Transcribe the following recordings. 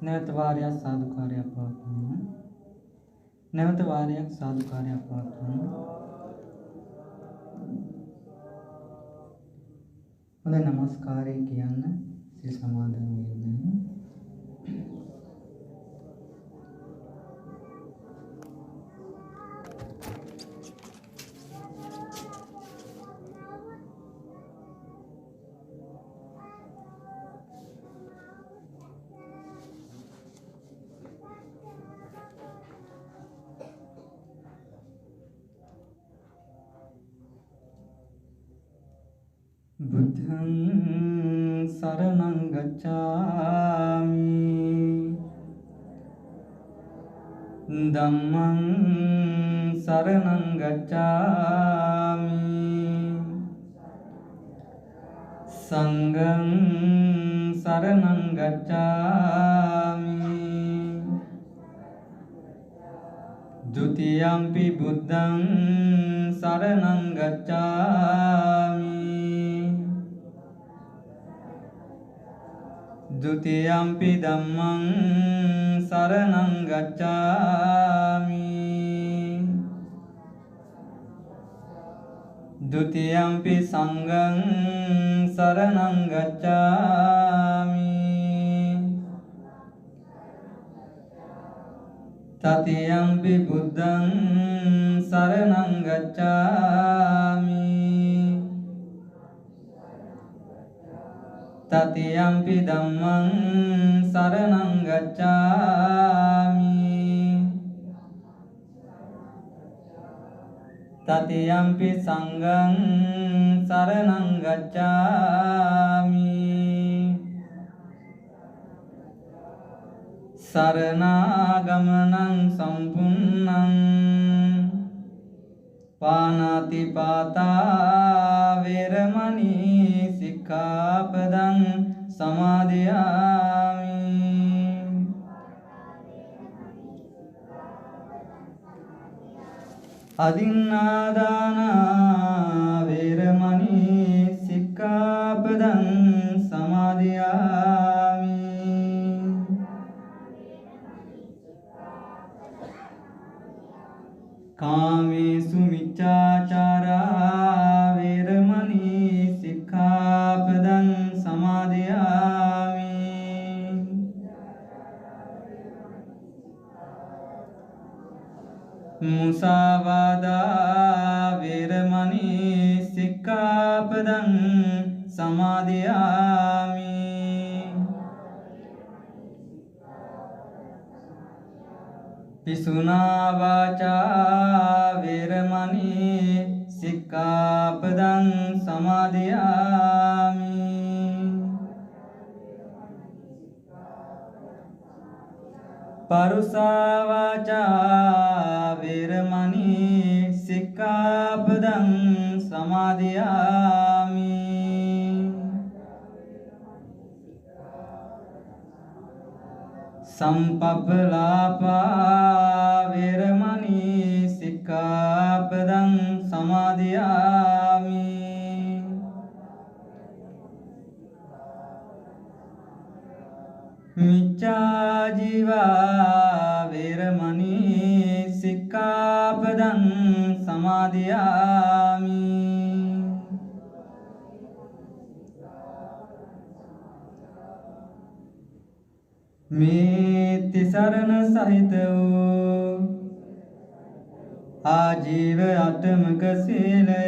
නැවත වාරයක් සාදුකාරයක් පවත්වන්න. නැවත වාරයක් සාදුකාරයක් පවත්වන්න. හොඳ නමස්කාරය කියන්න සිල් සමාදන් වෙන්න. බුද්ධං සරණං ගච්ඡාමි ධම්මං සරණං ගච්ඡාමි සංඝං සරණං ගච්ඡාමි ဒုတိယံ පි බුද්ධං සරණං ගච්ඡාමි द्वितीयंपि धम्मं शरणं गच्छामि द्वितीयंपि संघं शरणं गच्छामि तृतीयंपि बुद्धं शरणं गच्छामि तृतीयंपि धम्मं शरणं गच्छामि तृतीयंपि संघं शरणं गच्छामि शरणागमनं सम्पूर्णं පාණාතිපාතා වේරමණී සික්ඛාපදං සමාදියාමි අදින්නාදානා වේරමණී සික්ඛාපදං සමාදියාමි කාමේසු මිච්ඡාචාරා වේරමණී සික්ඛාපදං සමාදියාමි මුසාවාදා වේරමණී සික්ඛාපදං සමාදියාමි පිසුනා වාචා වේරමණී සික්ඛාපදං සමාදියාමි පරුසා වාචා වේරමණී සික්ඛාපදං සමාදියාමි සම්පප්පලාපා වේරමණී සික්ඛාපදං සමාදියාමි මිච්ඡා ජීවා වේරමණී සික්ඛාපදං සමාදියාමි මේ තිසරණ සහිත වූ ආජීව අටමක සීලය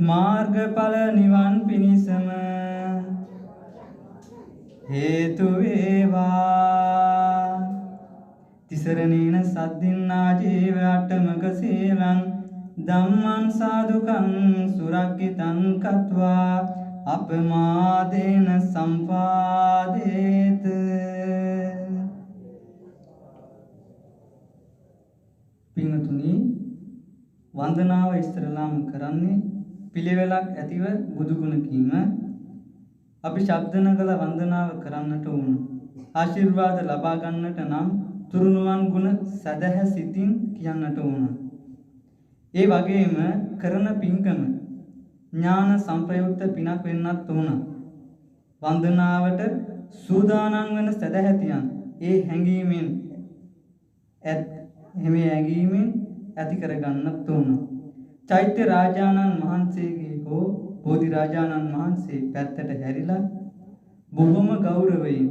මාර්ගඵල නිවන් පිණිසම හේතු වේවා තිසරණේන සද්දින් ආජීව අටමක සීලං ධම්මං සාදුකං සුරක්ඛිතං කତ୍වා අපමාදේන සම්පාදේත පින්තුනි වන්දනාව ඉස්තරලාම කරන්නේ පිළිවෙලක් ඇතිව බුදු ගුණ කීම අපි ශබ්ද නගල වන්දනාව කරන්නට ඕන ආශිර්වාද ලබා ගන්නට නම් තුරුණුවන් ගුණ සදහැ සිතින් කියන්නට ඕන ඒ වගේම කරන පින්කම ඥාන සංප්‍රයුක්ත පිනක් වෙන්නත් ඕන. වන්දනාවට සූදානම් වන සදහැතියන් ඒ හැඟීමෙන් ඇති කරගන්නත් ඕන. චෛත්‍ය රාජානන් වහන්සේගේ හෝ බෝධි රාජානන් වහන්සේ පැත්තට හැරිලා බොහොම ගෞරවයෙන්,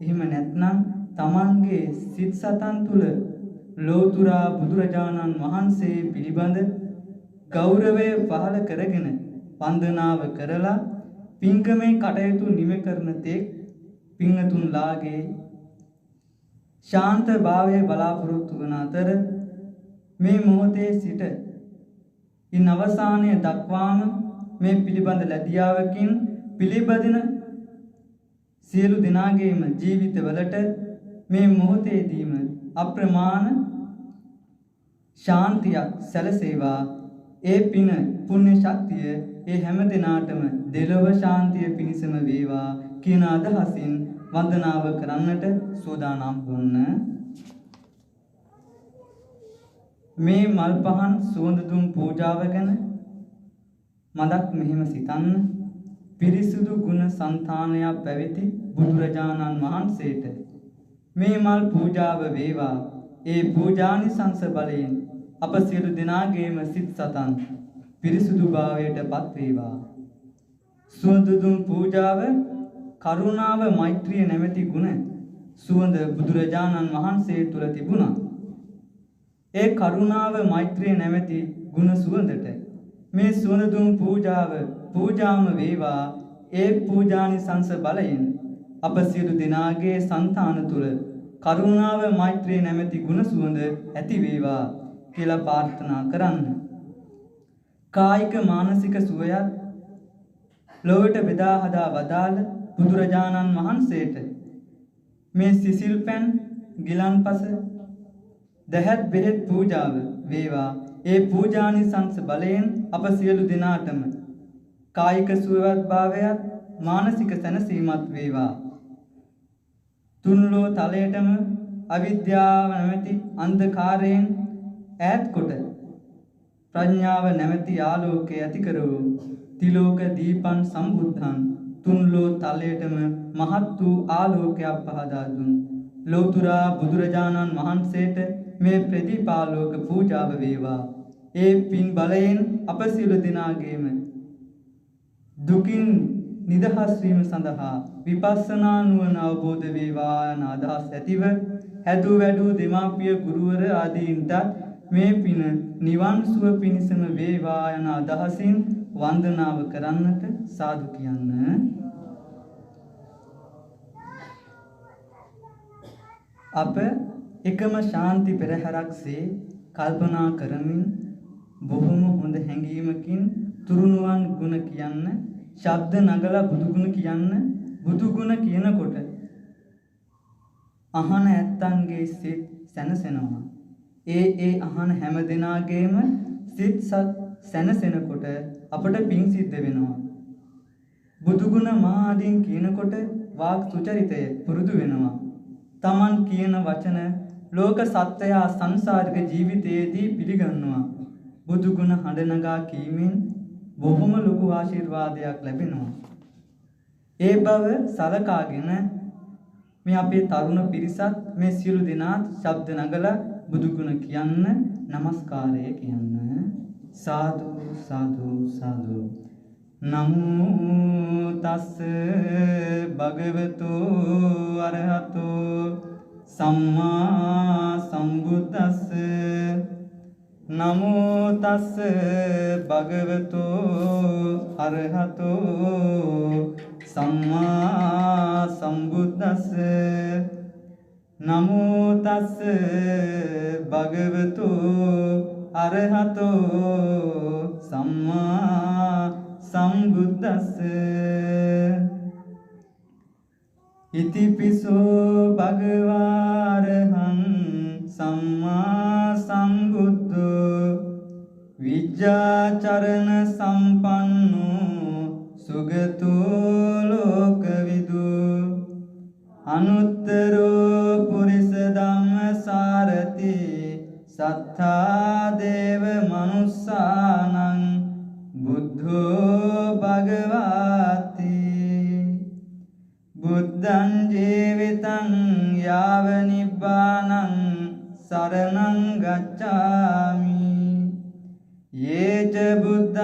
එහෙම නැත්නම් තමන්ගේ සිත් සතන් තුල ලෝතුරා බුදුරජාණන් වහන්සේ පිළිබඳ ගෞරවය පහළ කරගෙන වන්දනාව කරලා පින්කමේ කටයුතු නිම කරන තෙක් පින්තුන්ලාගේ ශාන්ත භාවයේ බලාපොරොත්තු වන අතර මේ මොහොතේ සිට ඉන් අවසානයේ දක්වාම මේ පිළිබඳ ලැබියාවකින් පිළිපදින සියලු දෙනාගේම ජීවිතවලට මේ මොහොතේදීම අප්‍රමාණ ශාන්තියක් සැලසේවා. ඒ පින පුණ්‍ය ශක්තිය ඒ හැම දිනාටම දෙලොව ශාන්තිය පිණිසම වේවා කියන අදහසින් වන්දනාව කරන්නට සූදානම් වුණ මේ මල් පහන් සුවඳ දුම් පූජාව ගැන මදක් මෙහෙම සිතන්න. පිරිසුදු ගුණ సంతානයක් පැවති බුදුරජාණන් වහන්සේට මේ මල් පූජාව වේවා. ඒ පූජානිසංස බලයෙන් අප සියලු දෙනාගේම සිත් සතන් පිරිසුදු භාවයට පත් වේවා. සුවඳ දුම් පූජාව කරුණාව මෛත්‍රිය නැමැති ගුණ සුවඳ බුදුරජාණන් වහන්සේ තුල තිබුණා. ඒ කරුණාව මෛත්‍රිය නැමැති ගුණ සුවඳට මේ සුවඳ දුම් පූජාව පූජාම වේවා. ඒ පූජානිසංස බලයෙන් අප සියලු දෙනාගේ సంతාන තුල කරුණාව මෛත්‍රිය නැමැති ගුණ සුවඳ ඇති වේවා කියලා ප්‍රාර්ථනා කරන්න. කායික මානසික සුවයත් ලොවට බෙදා හදා වදාළ බුදුරජාණන් වහන්සේට මේ සිසිල් පැන් ගිලන්පස දහත් බෙහෙත් පූජාව වේවා. ඒ පූජානිසංස බලයෙන් අප සියලු දෙනාටම කායික සුවවත් භාවයත් මානසික සැනසීමත් වේවා. තුන්ලෝ තලයටම අවිද්‍යාව නැමැති අන්ධකාරයෙන් ඈත් කොට ප්‍රඥාව නැමැති ආලෝකය ඇති කරවූ තිලෝක දීපං සම්බුද්ධං තුන්ලෝ තලයටම මහත් වූ ආලෝකයක් පහදා දුන් ලෝතුරා බුදුරජාණන් වහන්සේට මේ ප්‍රදීපාලෝක පූජාව වේවා. ඒ පින් බලයෙන් අප සියලු දෙනාගේම දුකින් නිදහස් වීම සඳහා විපස්සනා නුවණ අවබෝධ වේවා යන අදහස් ඇතිව හැදූ වැඩූ දෙමාපිය ගුරුවර ආදීන්ට මේ පින නිවන් සුව පිණිසම වේවා යන අදහසින් වන්දනාව කරන්නට සාදු කියන්න. අප එකම ශාන්ති පෙරහැරක්සේ කල්පනා කරමින් බොහොම හොඳ හැඟීමකින් තුරුණුවන් ගුණ කියන්න, ශබ්ද නගලා බුදුගුණ කියන්න. බුදුගුණ කියනකොට අහන ඇත්තන්ගේ සිත් සැනසෙනවා. ඒ අහන හැම දෙනාගේම සිත් සැනසෙනකොට අපට පිං සිද්ධ වෙනවා. බුදුගුණ මාදීන් කියනකොට වාක් සුචරිතය පුරුදු වෙනවා. තමන් කියන වචන ලෝක සත්‍යය සංසාරික ජීවිතයේදී පිළිගන්නවා. බුදුගුණ හඬ නගා කීමෙන් බොහොම ලොකු ආශිර්වාදයක් ලැබෙනවා. ඒ බව සලකාගෙන මේ අපේ තරුණ පිරිසත් මේ සියලු දෙනාත් ශබ්ද නගලා බුදුගුණ කියන්න, নমස්කාරය කියන්න. සාදු සාදු සාදු. නමෝ තස් භගවතෝ අරහතෝ සම්මා සම්බුද්දස්ස. නමෝ තස් භගවතෝ අරහතෝ සම්මා සම්බුද්දස්ස. නමෝ තස් භගවතෝ අරහතෝ සම්මා සම්බුද්දස්ස. ඉතිපිසෝ භගවාරහං සම්මා සම්බුද්ධෝ විජ්ජාචරණ සම්පන්නෝ සුගතෝ ලෝකවිදු අනුත්තරෝ පුරිස ධම්මසාරති සත්තා දේව මනුස්සානං බුද්ධෝ බුද්ධං ජීවිතං යාව නිබ්බානං සරණං ගච්ඡාමි යේච බුද්ධාතීතාච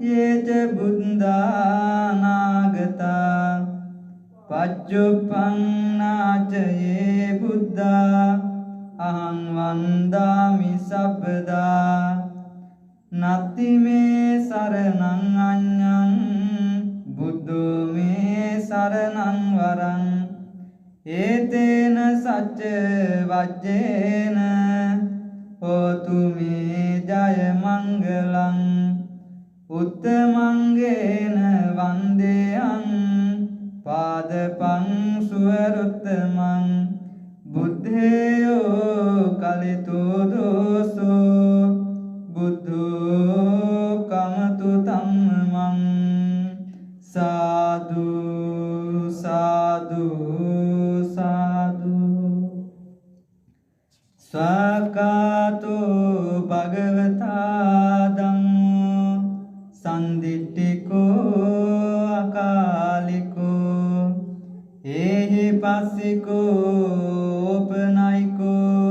යේච බුද්ධානාගතා පච්චුප්පන්නාච යේ බුද්ධා අහං වන්දාමි සබ්බදා නත්ති මේ සරණං අඤ්ඤං බුද්ධෝ මේ සරණං වරං ඒතේන සච්ච වජ්ජේන හෝතු මේ ජය මංගලං උත්තමංගේන වන්දේයං පාදපං සුවරුත්තමං බුද්ධේයෝ කලිතෝ දෝසෝ බුද්ධෝ කමතු තම්මං සාදු සාදු සාදු ස්වාකාතෝ භගවතා ධම්මෝ සම්දිට්ඨිකෝ අකාලිකෝ ඒහි පස්සිකෝ උපනයිකෝ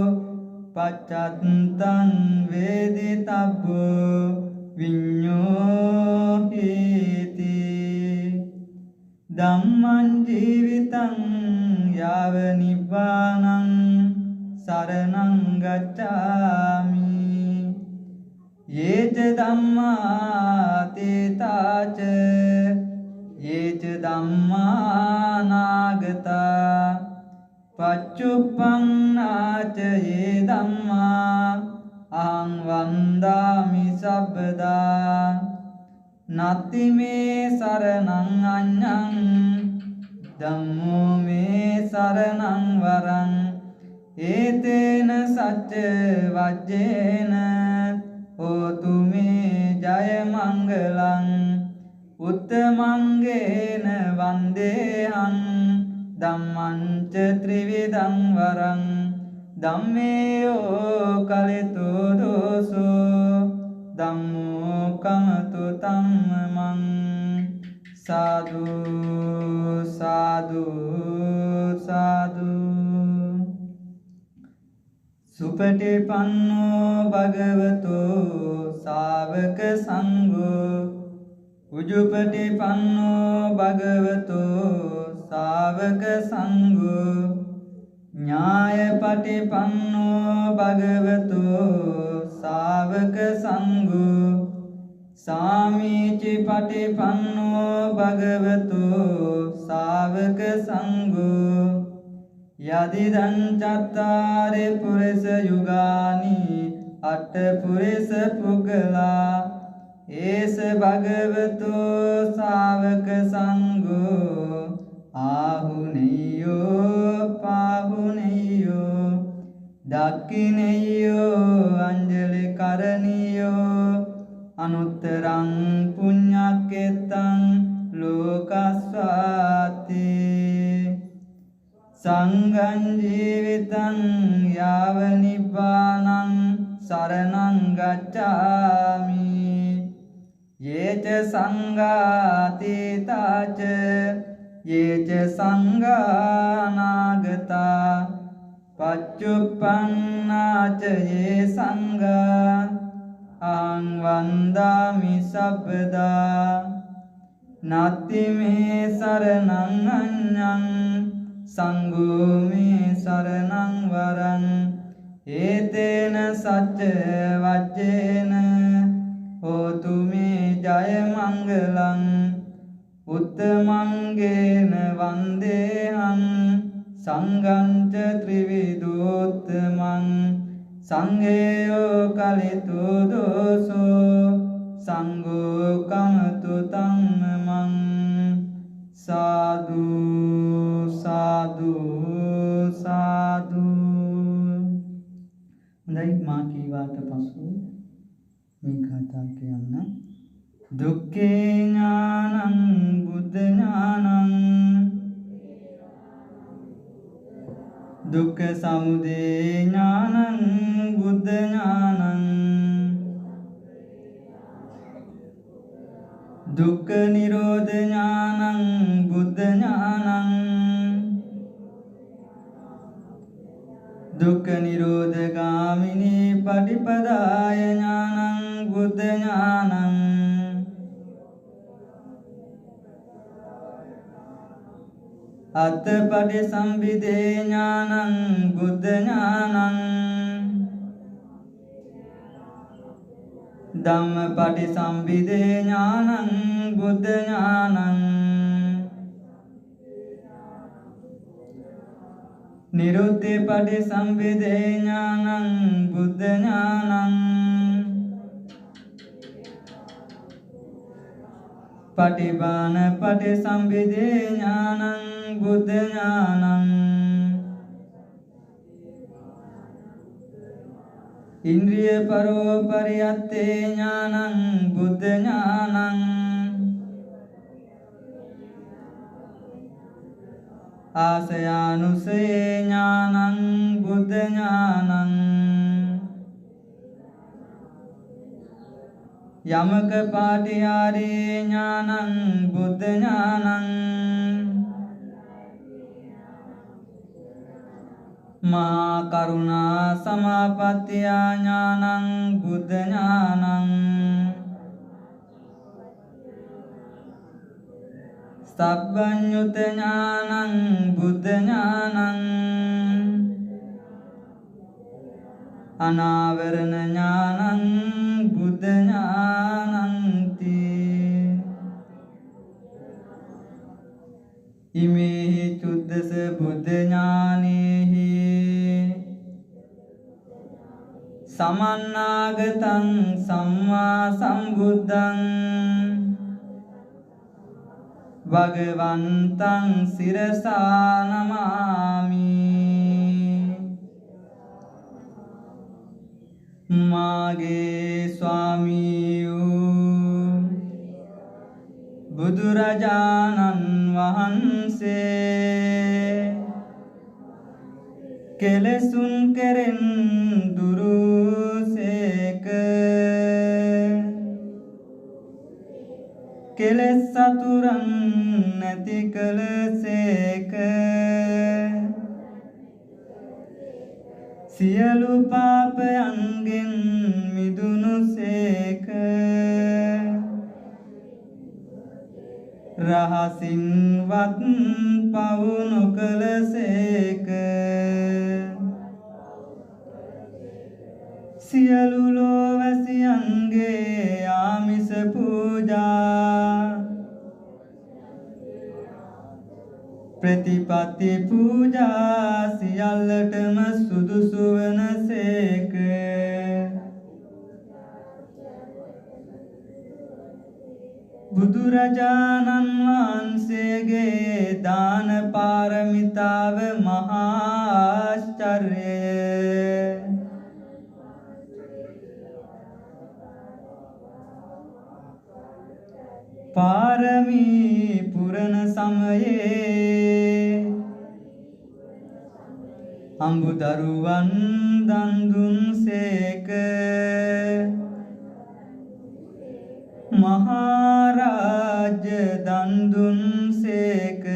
පච්චත්තං වේදිතබ්බෝ විඤ්ඤෝ හේති ධම්මං ජීවිතං යාව නිබ්බානං සරණං ගච්ඡාමි යේච ධම්මා තේතාච යේච ධම්මා නාගතා පච්චුප්පන්නාච යේ ධම්මා අහං වන්දාමි සබ්බදා නත්ති මේ සරණං අඤ්ඤං ධම්මෝ මේ සරණං වරං ඒතේන සච්ච වජ්ජේන හෝතු මේ ජය මංගලං උත්තමංගේන වන්දේහං ධම්මං ච ත්‍රිවිධං වරං ධම්මේයෝ කලිතෝ දෝසෝ ධම්මෝ කමතු තම්මං සාදු සාදු සාදු සුපටිපන්නෝ භගවතෝ ශාවක සංඝෝ උජුපටිපන්නෝ භගවතෝ ශාවක සංඝෝ ඥායපටිපන්නෝ භගවතෝ ශාවක සංඝෝ සාමීචි පටිපන්නෝ භගවතෝ ශාවක සංඝෝ යදිදං චත්තාරි පුරිස යුගානි අට පුරිස පුග්ගලා ඒස භගවතෝ ශාවක සංඝෝ ආහුනේයෝ පාහුනේයෝ දක්ඛිනේයෝ අංජලි කරණීයෝ අනුත්තරං පුඤ්ඤක්කෙත්තං ලෝකස්වාති සංඝං ජීවිතං යාව නිබ්බානං සරණං ගච්ඡාමි යේච සංඝාතීතාච යේච සංඝානාගතා පච්චුප්පන්නාච යේ සංඝා අහං වන්දාමි සබ්බදා නත්ති මේ සරණං අඤ්ඤං සංඝෝ මේ සරණං වරං ඒතේන සච්ච වජ්ජේන හෝතු මේ ජය මංගලං උත්තමංගේන වන්දේහං සංඝං ච ත්‍රිවිධෝත්තමං සංඝේයෝ කලිතෝ දෝසෝ සංඝෝ කමතු තම්මං සාදු සාදු සාදු. හොඳයි, මා කීවාට පසු මේ කතා කියන්න. දුක්ඛේ ඥානං බුද්ධ ඥානං දුක්ඛ සමුදය ඥානං බුද්ධ ඥානං දුක්ඛ නිරෝධ ඥානං බුද්ධ ඥානං දුක්ඛ නිරෝධ ගාමිනී පටිපදාය ඥානං බුද්ධ ඥානං අත්ථපටි සම්භිදේ ඥානං බුද්ධ ඥානං ධම්මපටි සම්භිදේ ඥානං බුද්ධ ඥානං නිරුද්ධිපටි සම්භිදේ ඥානං බුද්ධ ඥානං පටිභාන පටි සම්භිදේ ඥානං බුද්ධ ඥානං ඉන්ද්‍රිය පරෝ පරියත්තේ ඥානං බුද්ධ ඥානං ආසයානුසේ ඥානං බුද්ධ ඥානං යමක පාටිහාරේ ඥානං බුද්ධ ඥානං මහා කරුණා සමාපත්තිය ඥානං බුද්ධ ඥානං සබ්බඤ්ඤුත ඥානං බුද්ධ ඥානං අනාවරණ ඥානං බුද්ධ ඥානන්ති ඉමේහි චුද්දස බුද්ධ ඥානේහි සමන්නාගතං සම්මා සම්බුද්ධං භගවන්තං සිරසා නමාමි මාගේ ස්වාමී වූ බුදුරජාණන් වහන්සේ කෙලෙසුන් කෙරෙන් දුරුසේක කෙලෙස් සතුරන් නැති කළසේක සියලු පාපයන්ගෙන් මිදුනුසේක රහසින්වත් පව් නොකළසේක සියලු ලෝවැසියන්ගේ ආමිස පූජා ප්‍රතිපත්ති පූජා සියල්ලටම සුදුසු වනසේක බුදුරජාණන් වහන්සේගේ දාන පාරමිතාව මහා ආශ්චර්යය පාරමී පුරණ සමයේ අඹුදරුවන් දන් දුන්සේක මහරජ දන් දුන්සේක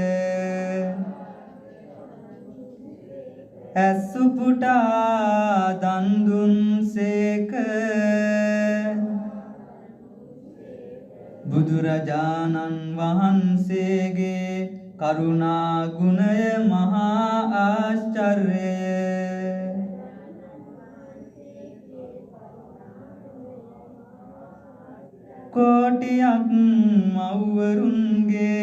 ඇසුපුටා දන් දුන්සේක බුදුරජාණන් වහන්සේගේ කරුණා ගුණය මහා ආශ්චර්යය කෝටියක් මව්වරුන්ගේ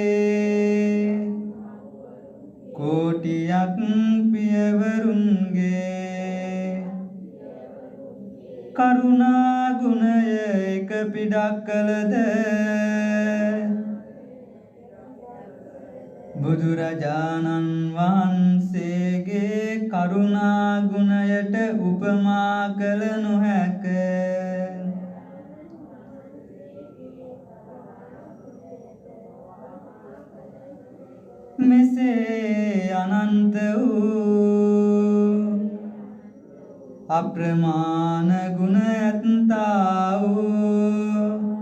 කෝටියක් පියවරුන්ගේ කරුණා ගුණය එක පිටක් කළද බුදුරජාණන් වහන්සේගේ කරුණා ගුණයට උපමා කළ නොහැක මෙසේ අනන්ත වූ අප්‍රමාණ ගුණ ඇත්තා වූ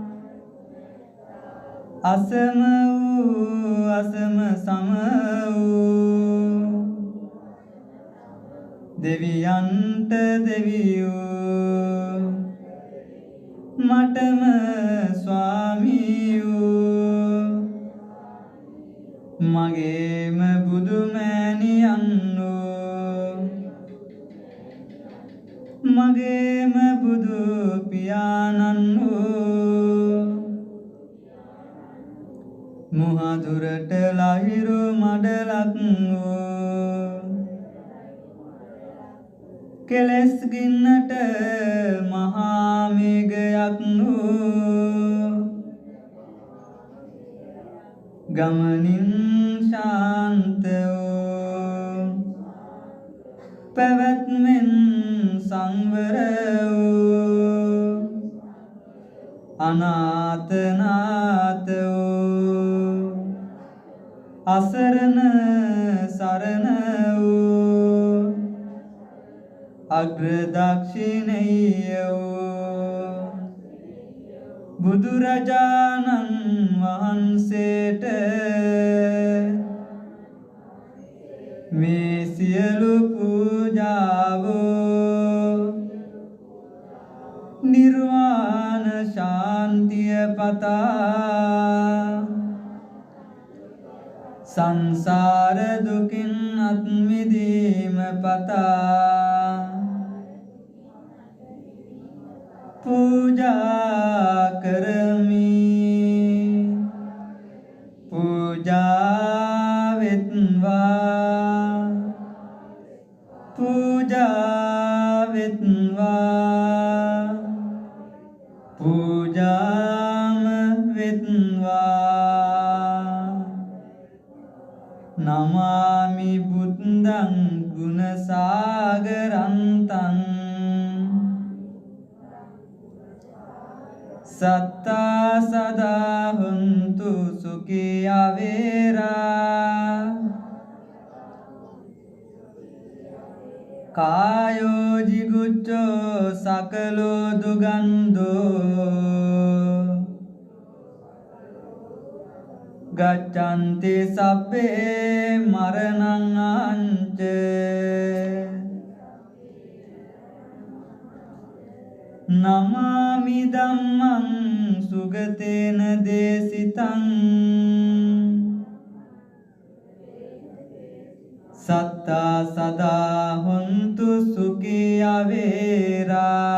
අසම වූ අසම සම වූ දෙවියන්ට දෙවියෝ මටම ස්වාමියෝ මගේම බුදුමෑණියන්නෝ මගේම බුදු පියාණන්නෝ මුහදුරට ලහිරු මඩලක් වූ කෙලෙස් ගින්නට මහා මේඝයක් වූ ගමනින් ශාන්ත වූ පැවැත්මෙන් සංවර වූ අනාථනාත වූ අසරණ සරණ වූ අග්‍රදක්ෂිණීය වූ බුදුරජාණන් වහන්සේට මේ සියලු පූජාවෝ නිර්වාණ ශාන්තිය පතා සංසාර දුකින් අත් මිදීම පතා පූජා කරමි පූජා වෙත්වා පූජා වෙත්වා පූජාම වෙත්වා නමාමි බුද්ධං ගුණසාගරන්තං සත්තා සදා හුන්තු සුඛී අවේරා කායෝ ජිගුච්ඡෝ සකලෝ දුගන්ධෝ ගච්ඡන්ති සබ්බේ මරණං අංච නමාමි ධම්මං සුගතේන දේසිතං සත්තා සදා හොන්තු සුඛී අවේරා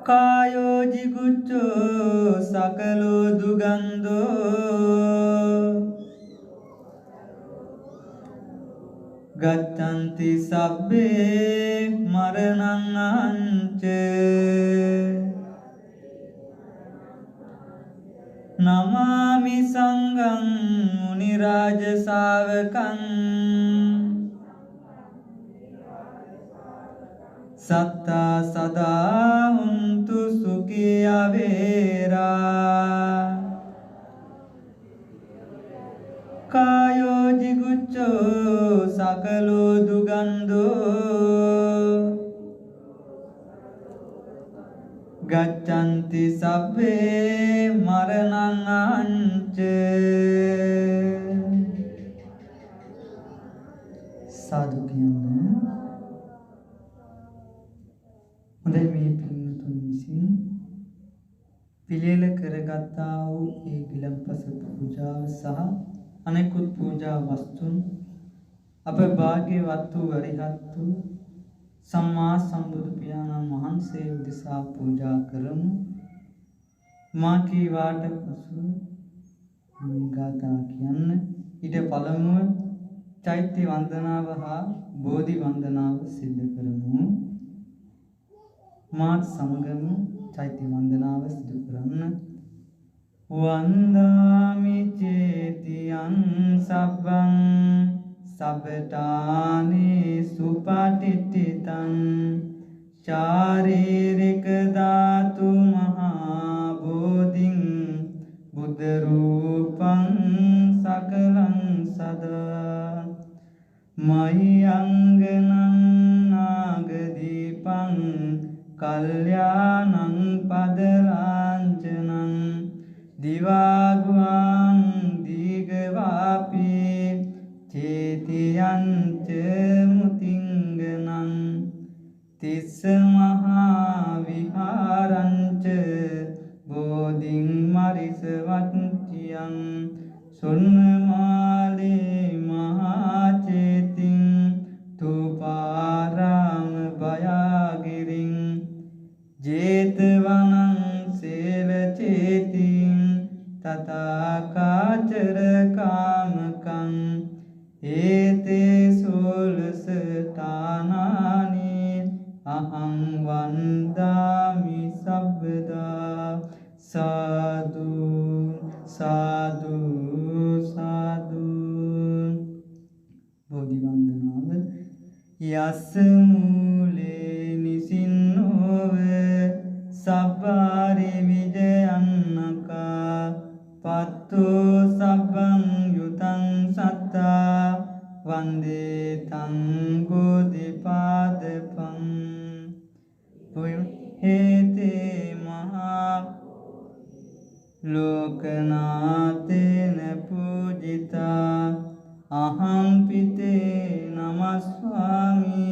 කායෝ ජිගුච්ඡෝ සකලෝ දුගන්ධෝ ගච්ඡන්ති සබ්බේ මරණං අංච නමාමි සංඝං මුනි රාජ ශාවකං සත්තා සදා හුන්තු සුඛී අවේරා කායෝ ජිගුච්ඡෝ සකලෝ දුගන්ධෝ ගච්ඡන්ති සබ්බේ මරණං අංච සාදු කියන්නේ හොඳයි මේ පින්තුන් විසින් පිළියෙල කරගත්තා වූ ඒ ගිලන්පස පූජාව සහ අනෙකුත් පූජා වස්තුන් අප භාග්‍යවත් වූ අරිහත් වූ සම්මා සම්බුදු පියාණන් වහන්සේ උදෙසා පූජා කරමු. මා කීවාට පසු මේ ගාථා කියන්න. ඊට පළමුව චෛත්‍ය වන්දනාව හා බෝධි වන්දනාව සිදු කරමු. මාත් සමගම චෛත්‍ය වන්දනාව සිදු කරන්න. වන්දාමි චේතියං සබ්බං සබ්බතානි සුපටිට්ඨිතං ශාරීරික ධාතු මහා බෝධින් බුද්ධ රූපං සකලං සදා මහියංගනං නාගදීපං කල්යාණං පදලාංජනං දිවාගුවන් දීගවාපී චේතියංච මුතිංගනං තිස්ස මහා විහාරංච බෝධින් මරිස වච්චියං සුන්නමාලේ මහා චේතින් තුපාරාම භයාගිරින් ජේතවනං සේල චේතින් තථාකාචර කාමකං ඒතේ සෝලස තානානි අහං වන්දාමි සබ්බදා සාදු සාදු සාදු බෝධි වන්දනාව යස්ස මූලේ නිසින්නෝව සබ්බාරි විජයන්නකා පත්තෝ සබ්බං යුතං සත්තා වන්දේ තං බෝධිපාදපං හේතේ මහා ලෝකනාතේන පූජිතා අහං පිතේ නමස්වාමි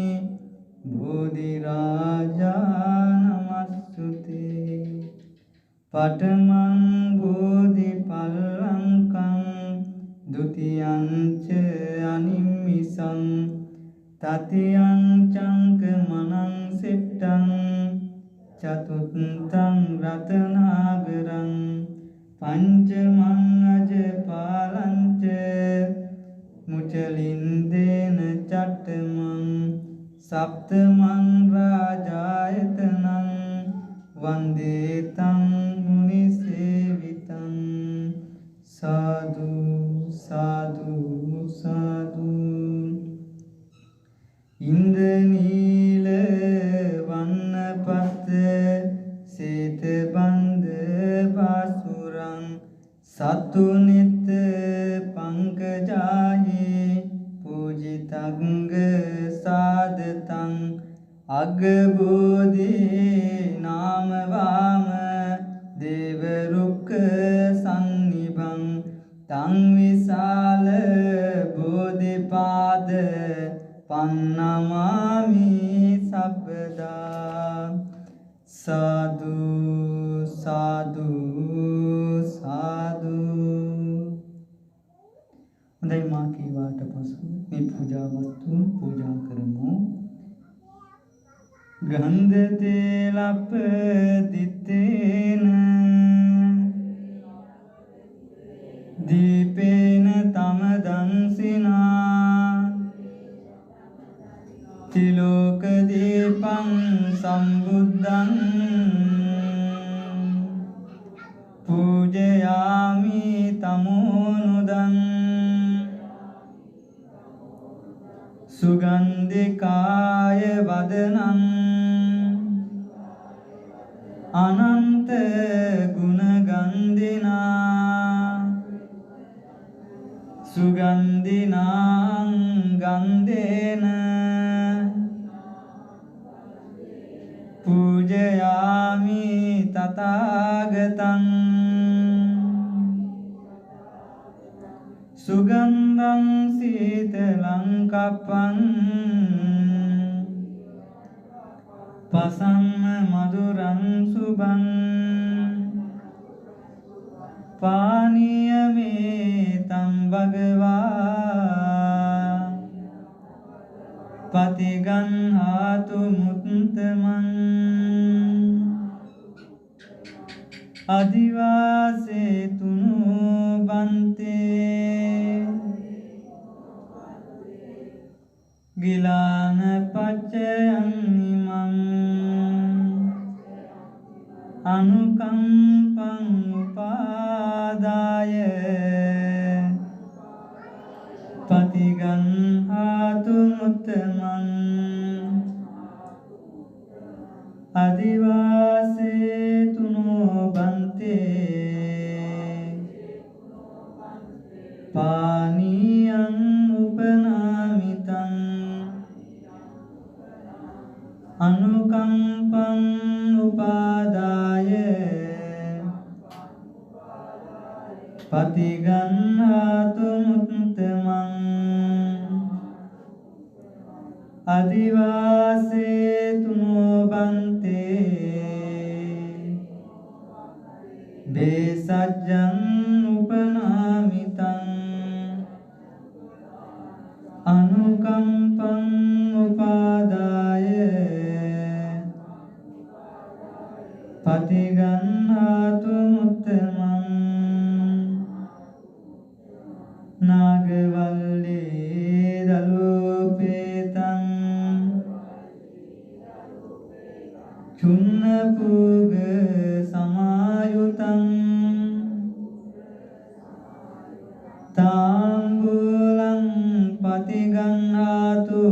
බෝධිරාජා නමස්සුතේ පඨමං බෝධි පල්ලංකං ဒုတိယං ච අනිම්මිසං තතියං චංක මනං සිට්ඨං චතුත්ථං රතනාගරං පංචමං අජ පාලංච මුචලින්දේන චට්ඨමං සප්තමං රාජායතනං වන්දේ තං මුනි සේවිතං සාදු සාදු සාදු ඉන්ද්‍රනීල වන්නපත් සේත බන්ද වාසුරං සතුනිත පංකජාහි පූජිතංග සාදතං අග්ගබෝධි නාම වාම දේව රුක්ඛ සන්නිභං තං විසාල බෝධිපාද පන්නමාමි සබ්බදා සාදු සාදු සාදු හොඳයි මා කීවාට පසු මේ පූජා වස්තුන් පූජා කරමු ගන්ධ තේලප්ප දිත්තේන දීපේන තම දංසිනා තිලෝක දීපං සම්බුද්ධං පූජයාමි තමෝනුදං සුගන්ධිකාය වදනං අනන්ත ගුණගන්ධිනා සුගන්ධිනාං ගන්ධේන පූජයාමි තථාගතං සුගන්ධං සීතලං කප්පං පසම්ම මధుරං සුභං පානීයමේ තං භගවා පතිගන්හාතු මුත්තමං අදිවාසේතුනු බන්තේ ගිලාන පච්චයන් නිමං අනුකම්පං උපාදාය පතිගන්හාතු මුත්තමං අදිවාසේතුනෝ බන්තේ පානීයං උපනාමිතං අනුකම්පං උපාදාය පතිගන්හාතු මුත්තමං අදිවාසේතු නොබන්තේ බේසජ්ජං උපනාමිතං අනුකම්පං උපාදාය පතිගන්හාතු මුත්තමං නාගවල්ලේ දලෝපේතං චුන්නපුග සමායුතං තාම්බුලං පතිගන්හාතු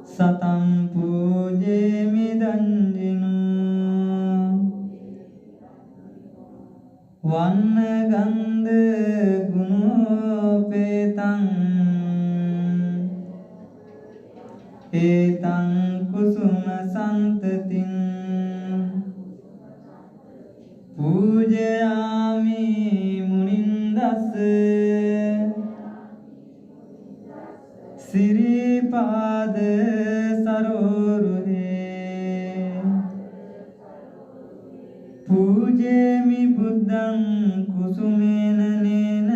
සතම් පූජේමි දංජිනු වන්න ගන්ධ ගුණෝපේතං ඒතං කුසුම සන්තතින් පූජයාමි මුනින්දස්ස සිරිපාද සරෝරුහේ පූජේමි බුද්ධං කුසුමේන නේන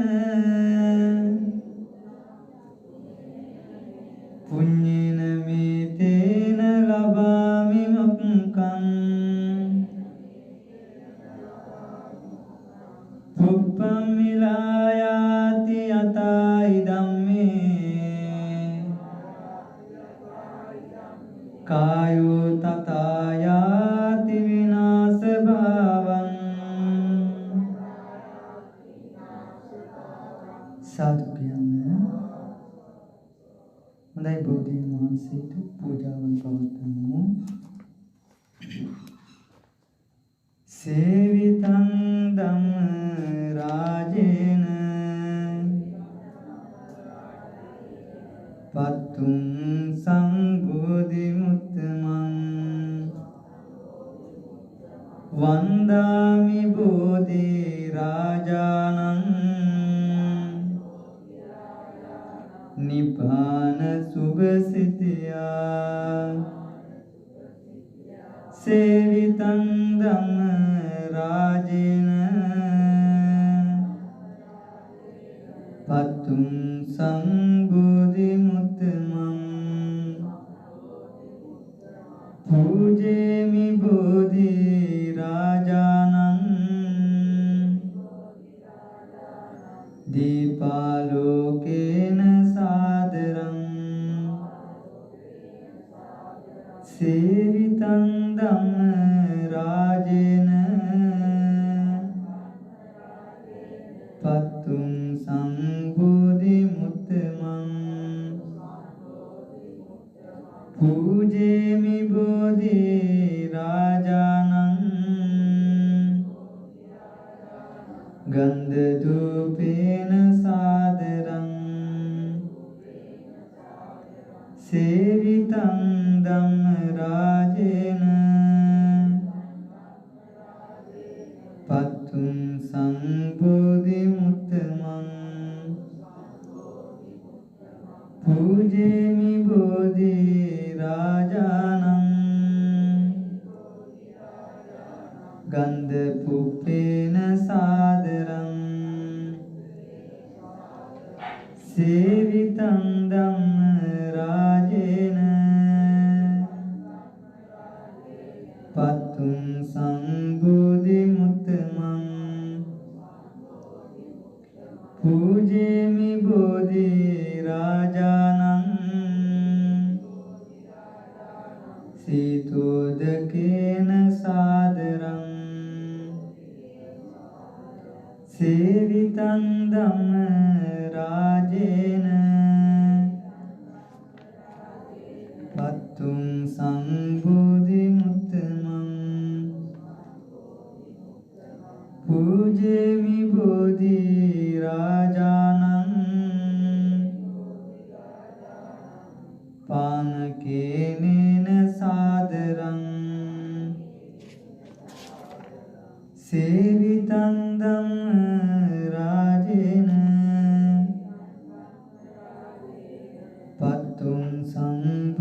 පුඤ්ඤේන මේතේන ලබාමි මොක්ඛං පුප්පමිලායාති යතයි ධම්මේ කායෝ තථායාති විනාශ භාවං සාදු කියන්න හොඳයි බෝධීන් වහන්සේට පූජාවන් පවත්වමු සේවිතං ධම්ම රාජේන පත්තුං සංබෝධි මුත්තමං වන්දාමි බෝධි රාජානං නිපාන සුභසිතියා සේවිතං ධම්ම රාජේන පත්තුං සංබෝධි මුත්තමං පූජේමි බෝධි රාජානං දීපාලෝකේන සාදරං සේවිතං ධම්ම රාජේන පත්තුං සංබෝධි මුත්තමං පූජේමි බෝධි රාජානං ගන්ධ ධූපේන සාදරං සේවිතං ධම්ම රාජේන පත්තුං සංබෝධි මුත්තමං පූජේමි බෝධි රාජානං ගන්ධ පුප්පේන සාදරං සේවිතං ධම්ම රාජේන පත්තුං සංබෝධි මුත්තමං පූජේමි බෝධි රාජානං සීතෝදකේන සාදරං සේවිතං ධම්ම රාජේන පත්තුං සංබෝධි මුත්තමං පූජේමි බෝධි රාජානං පානකේනේන සාදරං सेवितं राजेन पत्तुं सम्बोधिमुत्तमम्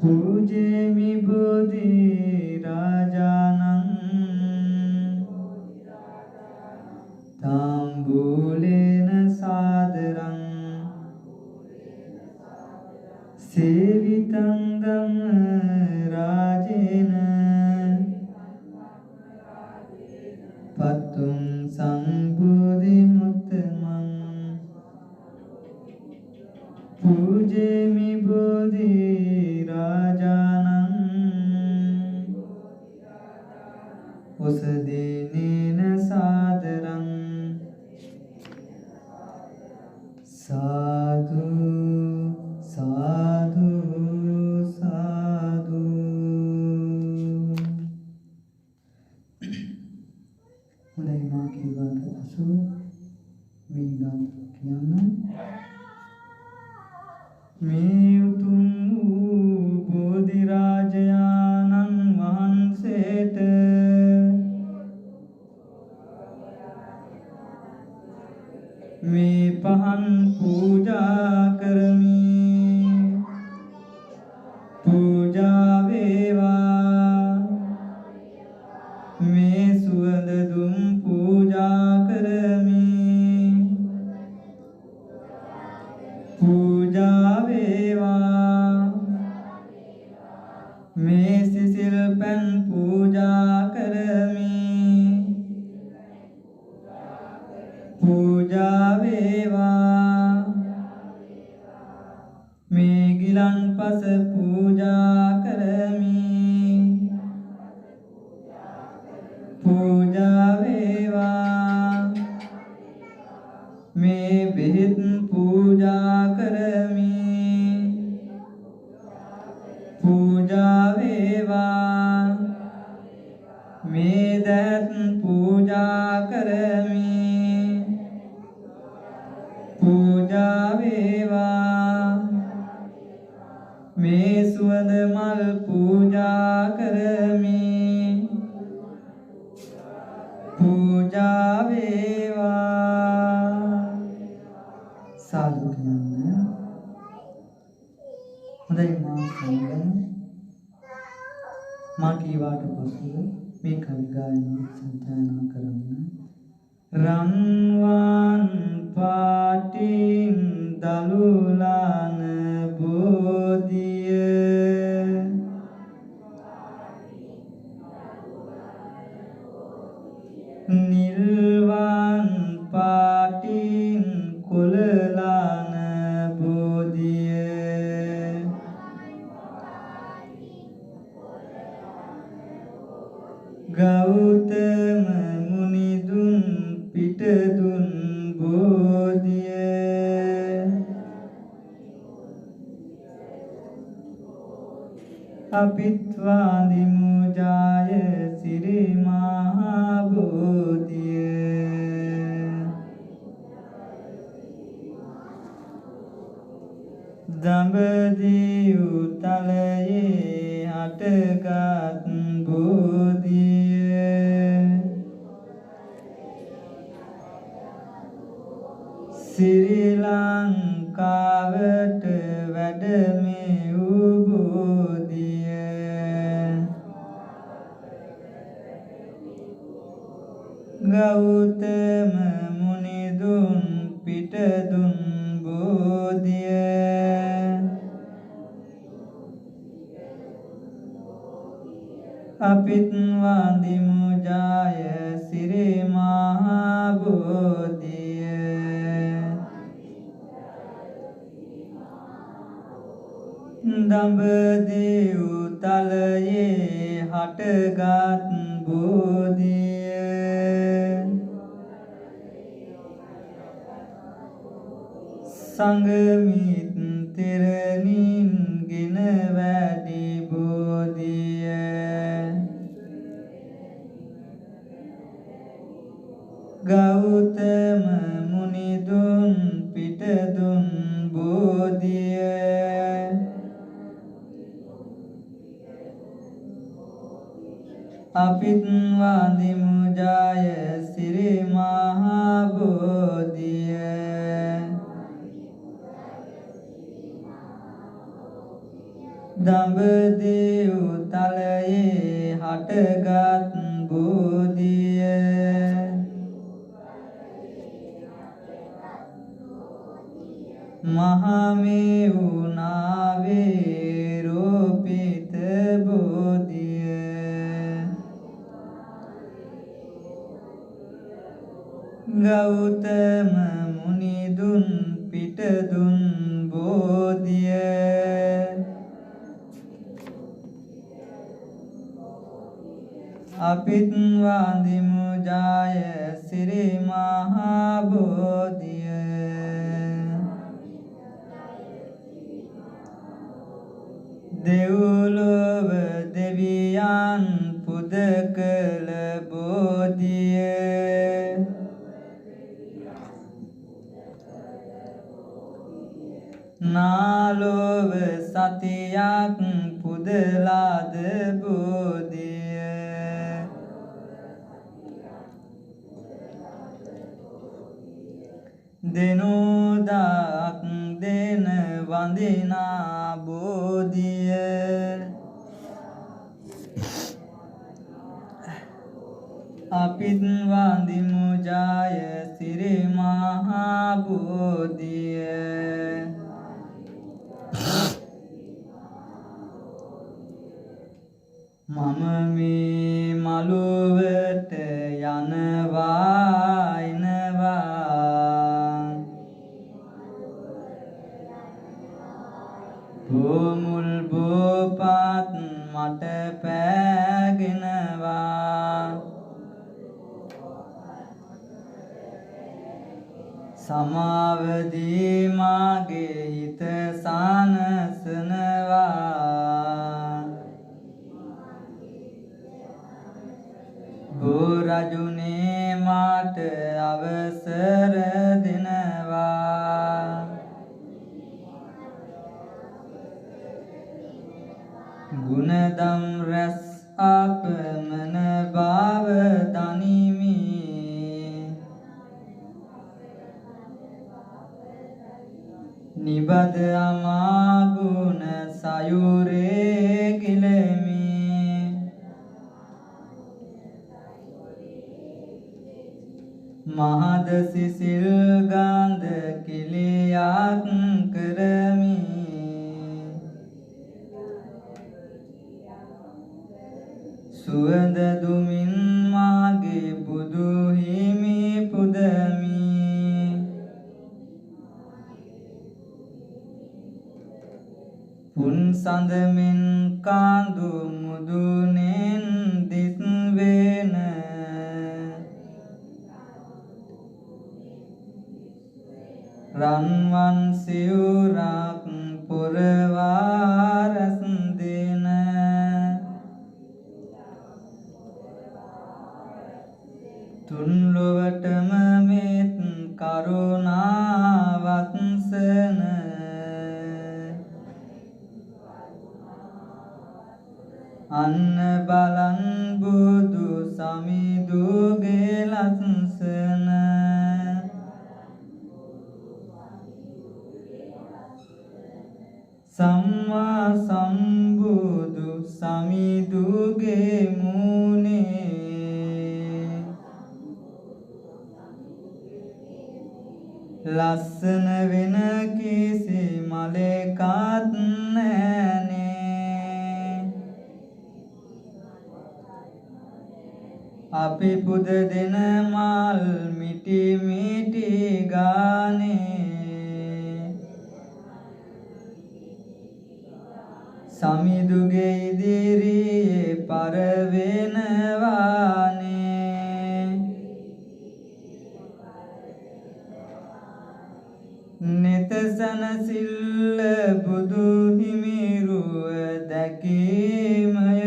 पूजेमि बोधिराजानं ताम्बूलेन सादरं सेवितं राजेन पत्तुं सम्बोधिमुत्तमम् पूजेमि बोधिराजानं उषदीनेन सादरं साधु साधु साधु හොඳයි මා කීවාට අසුව මේ ගාථා කියන්න මේ උතුම් වූ බෝධිරාජයාණන් වහන්සේට මේ පහන් පූජා කරමි පූජා වේවා මේ සුවඳ දුම් පූජා කරමි පූජා වේවා මේ සිසිල් පැන් පූජා කරමි පූජා වේවා මේ ගිලන්පස පූජා කරමි පූජා වේවා මේ බෙහෙත් පූජා කරමි පූජා වේවා මේ දත් පූජා කරමි පූජා වේවා මේ සුවඳ මල් පූජා කරමි පූජා වේවා සාදු කියන්න හොඳයි මා සම්ගම මා කීවාට පසුව මේ කවි ගායනා සජ්ජායනා කරන්න රන්වන් පාටින් දලුලාන බෝධිය නිල්වන් පාටින් කොළලාන බෝධිය ගෞතම මුනිදුන් පිටදුන් බෝධිය අපිත්වාදිමු ජාය සිරි මහා බෝධිය දඹදිව් තලයේ හටගත් බෝධිය ශ්‍රී ලංකාවට වැඩමෙව් බෝධිය ගෞතම මුනිදුන් පිටදුන් බෝධිය අපිත් වන්දිමු ජාය සිරි මහා බෝධිය දඹදිව් තලයේ හටගත් බෝධිය සංගමිත් තෙරණින් ගෙන වැඩි බෝධිය ගෞතම මුනිදුන් පිටදුන් බෝධිය අපිත් වඳිමු ජය සිරි මහා බෝධිය. දඹදිව් තලයේ හටගත් බෝධිය. මහමෙවුනාවේ රෝපිත බෝධිය. ගෞතම මුනිදුන් පිටදුන් බෝධිය. අපිත් වඳිමු ජය සිරි මහා බෝධිය. දෙව්ලොව දෙවියන් පුද කළ බෝධිය. නාලොව සතියක් පුදලාද බෝධිය. දෙනෝදක් දෙන වඳිනා බෝධිය. අපිත් වඳිමු ජය සිරි මහා බෝධිය. මම මේ මළුවට යනවා එනවා. බෝමුල් බෝපත් මට පෑගෙනවා. සමාවදී මාගේ හිත සනසනවා. බෝරජුනේ මාට අවසර දෙනවා. ගුණදම් රැස් අපමණ බව දනිමි. නිබද අමාගුණ සයුරේ ගිලෙමි. මහද සිසිල් ගන්ධ කිලියක් කරමි. සුවඳ දුමින් මාගේ බුදු හිමි පුදමි. පුන් සඳමින් කාඳු මුදුනෙන් දිස් වෙන. රන්වන් සිවුරක් පුරවා රැස් දෙන. තුන් ලොවටම මෙත් කරුණාවත් සන. අන්න බලන් බුදු සමිඳුගේ ලස්සන. සම්මා සම්බුදු සමිඳුගේ මුනේ. ලස්සන වෙන කිසි මලෙකත් නෑනේ. අපි පුද දෙන මල් මිටි මිටි ගානේ. සමිඳුගේ ඉදිරියේ පරවෙනවානේ. නෙත සනසිල්ල බුදු හිමිරුව දැකීමය.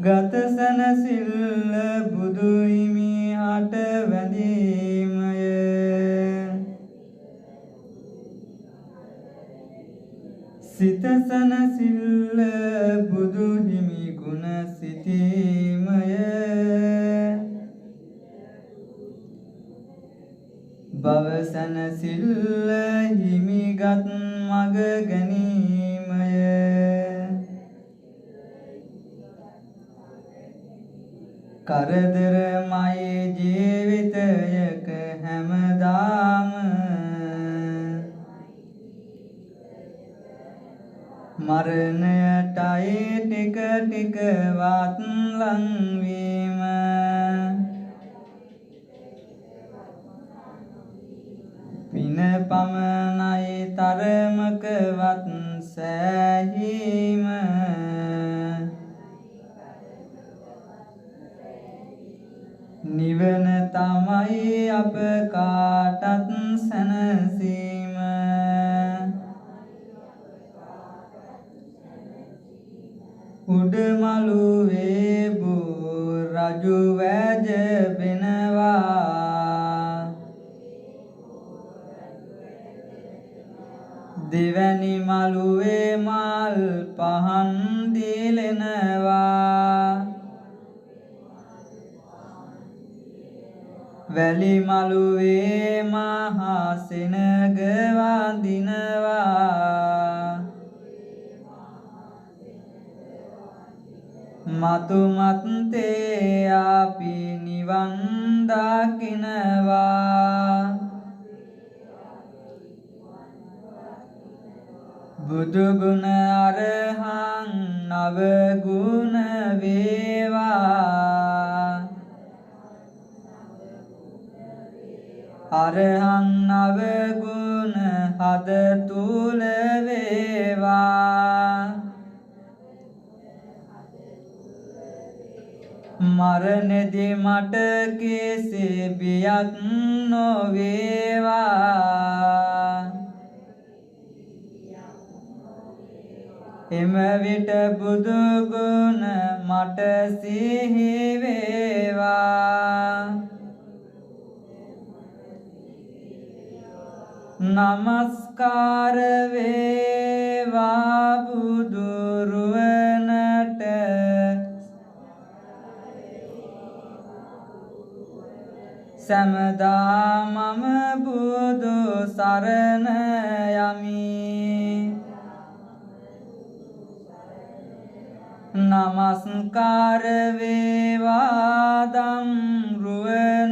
ගත සනසිල්ල බුදු හිමි හට වැඳීමය. සිතසන සිල්ල බුදු හිමි ගුණ සිතීමය භවසන සිල්ල හිමිගත් මග ගැනීමය කරදර මයි ජීවිතයක හැමදාම මරණයටයි ටික ටික වත් ලං වීම පින පමණයි තරමකවත් සෑහීම නිවන තමයි අප කාටත් සැනසීම උඩමළුවේ බෝ රජු වැජබෙනවා දෙවැනි මළුවේ මල් පහන් දිලෙනවා වැලි මළුවේ මහා සෙනග වඳිනවා මතු මත්තේ අපි නිවන් දකිනවා බුදු ගුණ අරහං නව ගුණ වේවා අරහං නව ගුණ හද තුල වේවා මරණෙදි මට කෙසේ බියක් නොවේවා එම විට බුදු ගුණ මට සිහි වේවා නමස්කාර වේවා බුදුරුවනට සැමදා මම බුදු සරණ යමි නමස්කාර වේවා දම්රුවනට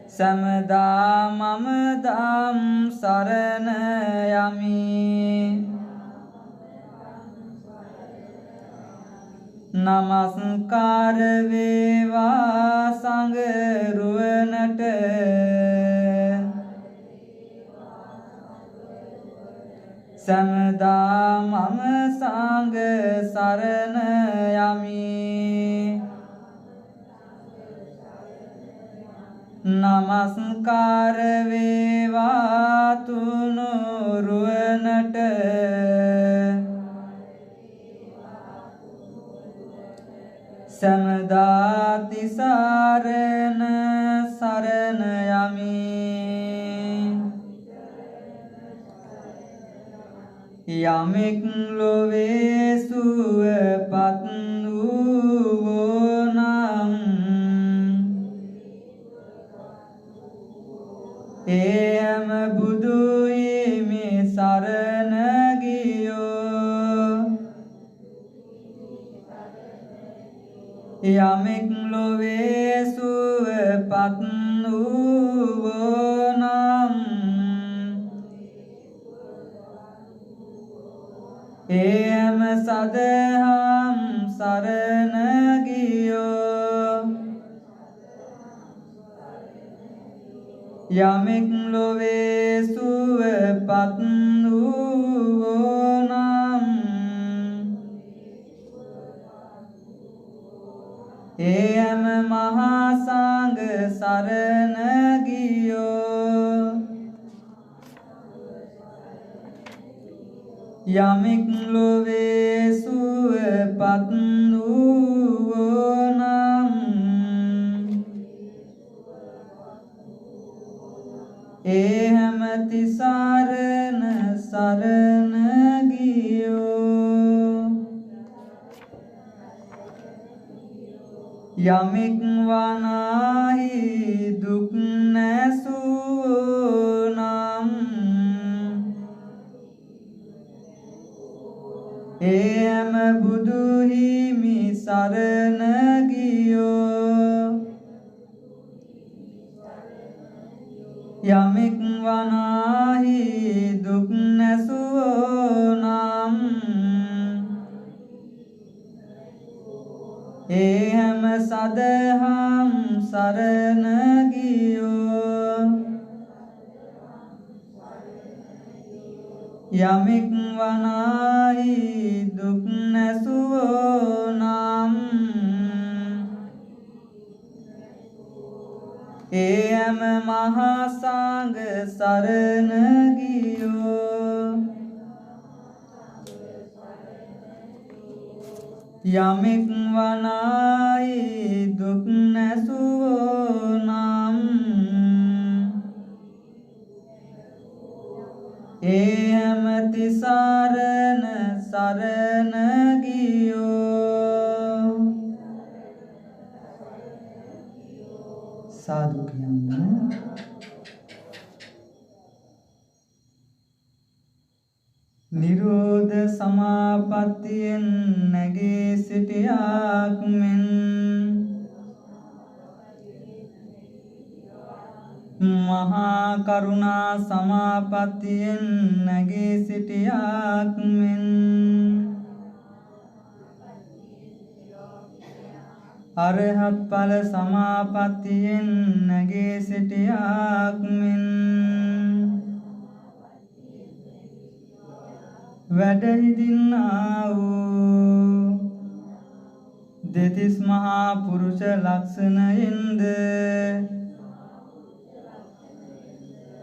සැමදා මම දම් සරණ යමි නමස්කාර වේවා සංඝරුවනට සැමදා මම සංඝ සරණ යමි නමස්කාර වේවා තුනුරුවනට සැමදා තිසරණ සරණ යමි යමෙක් ලොවේ සුවපත් වූවෝ නම් එයම බුදු හිමි සරණ ගියෝ යමෙක් ලොවේ සුවපත් වූවෝ නම් එයම සදහම් සරණ ගියෝ යමෙක් ලොවේ සුවපත් වූවෝ නම් එයම මහා සංඝ සරණ ගියෝ යමෙක් ලොවේ සුවපත් වූවෝ නම් ඒ හැමති සරණ සරණ ගියෝ යමෙක් වනාහි දුක් නැසූ නම් ඒ හැම බුදු හිමි සරණ ගියෝ යමෙක් වනාහි දුක් නැසූ නම් ඒ හැම සදහම් සරණ ගියෝ යමෙක් වනාහි දුක් නැසූ නම් ඒ හැම මහා සංඝ සරණ ගියෝ යමෙක් වනාහි දුක් නැසූ නම් ඒ හැම තිසරණ සරණ ගියෝ සාදු කියන්න නිරෝධ සමාපත්තියෙන් නැගී සිටියාක් මෙන් මහා කරුණා සමාපත්තියෙන් නැගී සිටියාක් මෙන් අරහත් ඵල සමාපත්තියෙන් නැගී සිටියාක් මෙන් වැඩ හිඳින්නා වූ දෙතිස් මහා පුරුෂ ලක්ෂණයෙන්ද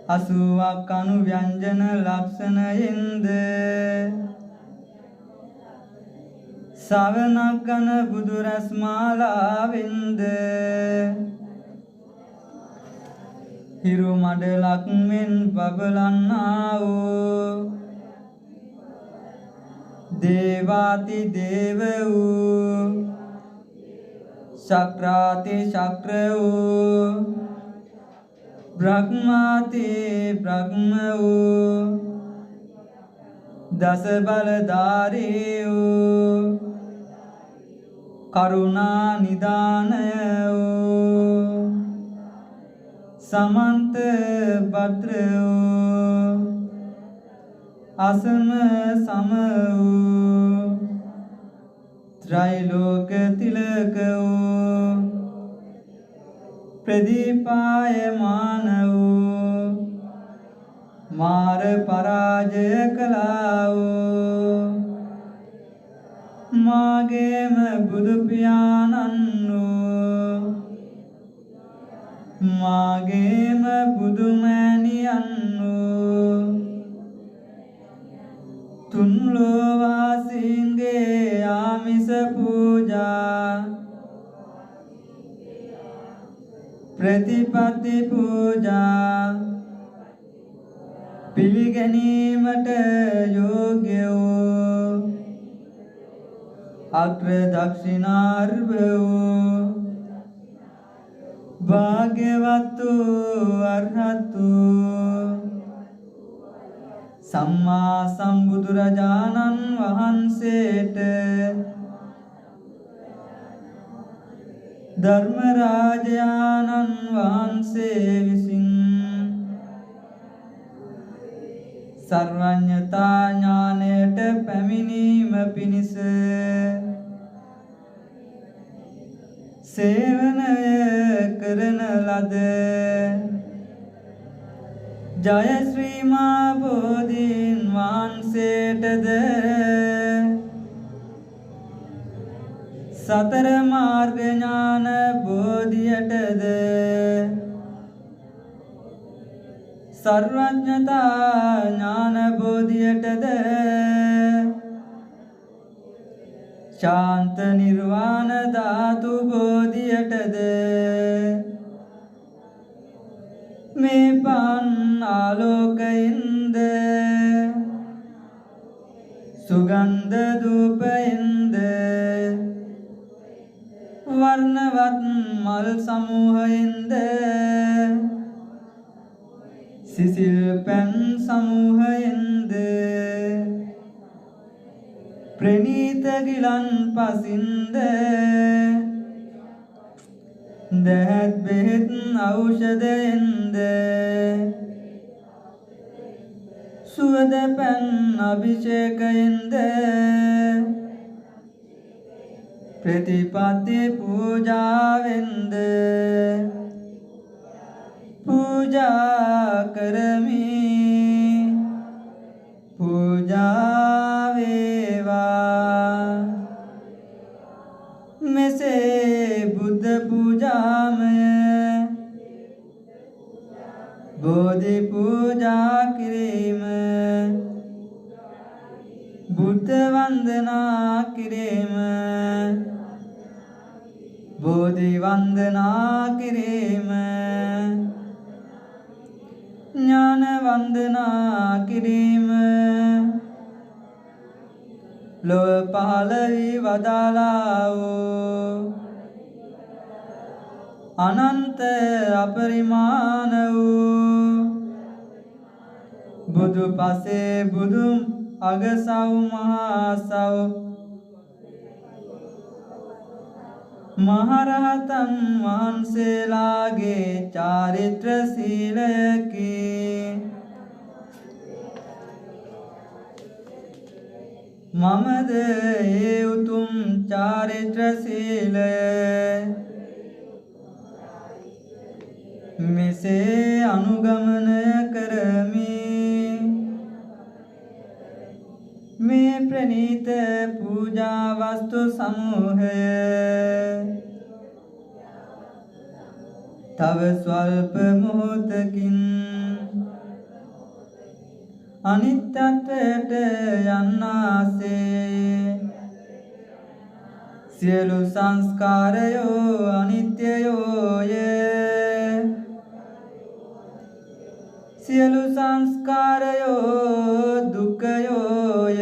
80ක් අනුව්‍යංජන ලක්ෂණයෙන්ද සවනක් ගන බුදු රැස් මාලාවෙන්ද හිරු මඩලක් මෙන් බබලන්නා වූ දේවාති දේව වූ ශක්‍රාති ශක්‍ර වූ බ්‍රහ්මාති බ්‍රහ්ම වූ දස බලධාරී වූ කරුණා නිදාන වූ සමන්ත භද්‍ර වූ අසම සම වූ ත්‍රිලෝක තිලක වූ ප්‍රදීපායමාන වූ මාර පරාජය කළා වූ මාගේම බුදු පියාණන් වූ මාගේම බුදු මෑණියන් වූ තුන් ලෝවාසීන්ගේ ආමිස පූජා ප්‍රතිපත්ති පූජා පිළිගැනීමට යෝග්‍ය වූ අග්‍ර දක්ෂිනාර්භ වූ භාග්‍යවත් වූ අරහත් වූ සම්මා සම්බුදුරජාණන් වහන්සේට ධර්මරාජානන් වහන්සේ විසින් සර්වඥතා ඥානයට පැමිණීම පිණිස සේවනය කරන ලද ජය ශ්‍රී මා බෝධීන් වහන්සේටද සතර මාර්ග ඥාන බෝධියටද සර්වඥතා ඥාන බෝධියටද ශාන්ත නිර්වාණ ධාතු බෝධියටද මේ පන් ආලෝකයෙන්ද සුගන්ධ ධූපයෙන්ද වර්ණවත් මල් සමූහයෙන්ද සිසිල් පැන් සමූහයෙන්ද ප්‍රණීත ගිලන් පසින්ද දැත් බෙහෙත් ඖෂධයෙන්ද සුවඳ පැන් අභිෂේකයෙන්ද ප්‍රතිපත්ති පූජාවෙන්ද පූජා කරමි පූජා වේවා මෙසේ බුද්ධ පූජාමය බෝධි පූජා කිරීම බුද්ධ වන්දනා කිරීම බෝධි වන්දනා කිරීම ඥාන වන්දනා කිරීම ලොව පහළ වී වදාළා වූ අනන්ත අපරිමාණ වූ බුදු පසේ බුදුන් අගසව් මහසව් මහරහතන් වහන්සේලාගේ චාරිත්‍ර සීලයකි මමද ඒ උතුම් චාරිත්‍ර සීලය මෙසේ අනුගමනය කරමි මේ ප්‍රණීත පූජා වස්තු සමූහය තව ස්වල්ප මොහොතකින් අනිත්‍යත්වයට යන්නාසේ සියලු සංස්කාරයෝ අනිත්‍යයෝය සියලු සංස්කාරයෝ දුක්ඛයෝය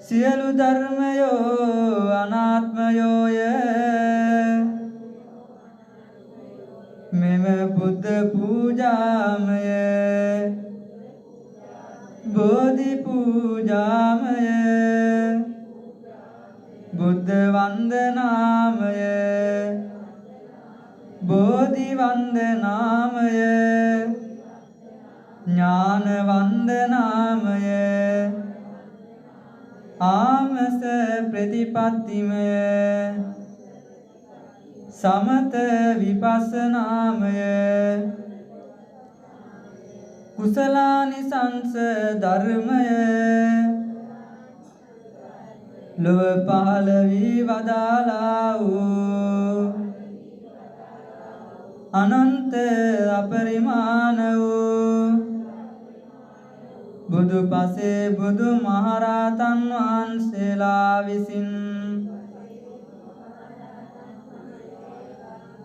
සියලු ධර්මයෝ අනාත්මයෝය මෙම බුද්ධ පූජාමය බෝධි පූජාමය බුද්ධ වන්දනාමය බෝධි වන්දනාමය ඥාන වන්දනාමය ආමස ප්‍රතිපත්තිමය සමත විපස්සනාමය කුසලානිසංස ධර්මය ලොව පහළ වී වදාළා වූ අනන්ත අපරිමාණ වූ බුදු පසේ බුදු මහරහතන් වහන්සේලා විසින්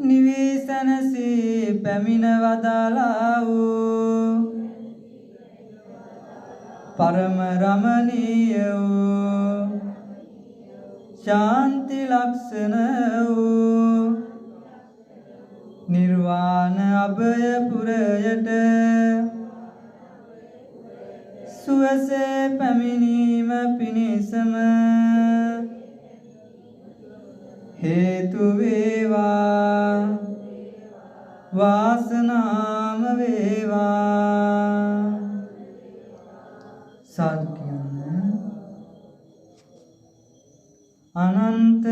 නිවිසනසී පැමිණ වදාළා වූ පරම රමණීය වූ ශාන්ති ලක්ෂණ වූ නිර්වාණ අභය පුරයට සුවසේ පැමිණීම පිණිසම හේතු වේවා වාසනාම වේවා සාදු කියන්න අනන්ත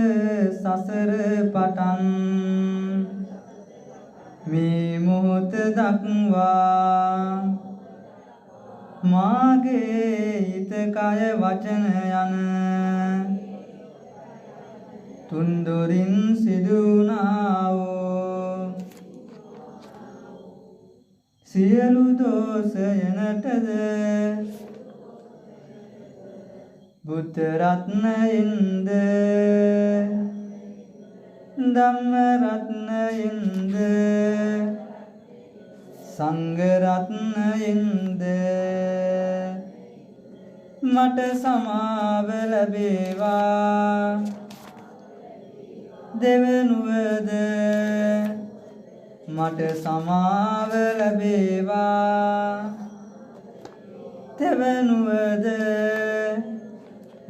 සසර පටන් මේ මොහොත දක්වා මාගේ හිත කය වචන යන තුන්දොරින් සිදුනා වූ සියලු දෝෂයනටද බුද්ධ රත්නයෙන්ද ධම්ම රත්නයෙන්ද සංඝ රත්නයෙන්ද මට සමාව ලැබේවා. දෙවනුවද මට සමාව ලැබේවා. තෙවනුවද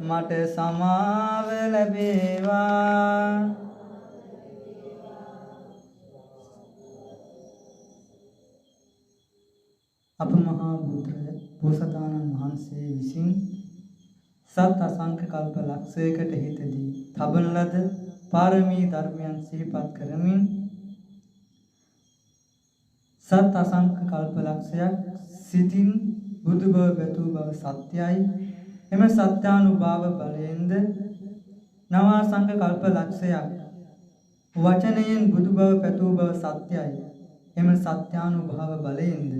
මට සමාව ලැබේවා. අප මහා බෝසතාණන් වහන්සේ විසින් සත් අසංඛ්‍ය කල්ප ලක්ෂයකට හිතදී තබන ලද පාරමී ධර්මයන් සිහිපත් කරමින් සත් අසංඛ්‍ය කල්ප ලක්ෂයක් සිතින් බුදු බව පැතූ බව සත්‍යයි. එම සත්‍යානුභාව බලයෙන්ද නවාසංඛ්‍ය කල්ප ලක්ෂයක් වචනයෙන් බුදු බව පැතූ බව සත්‍යයි. එම සත්‍යානුභාව බලයෙන්ද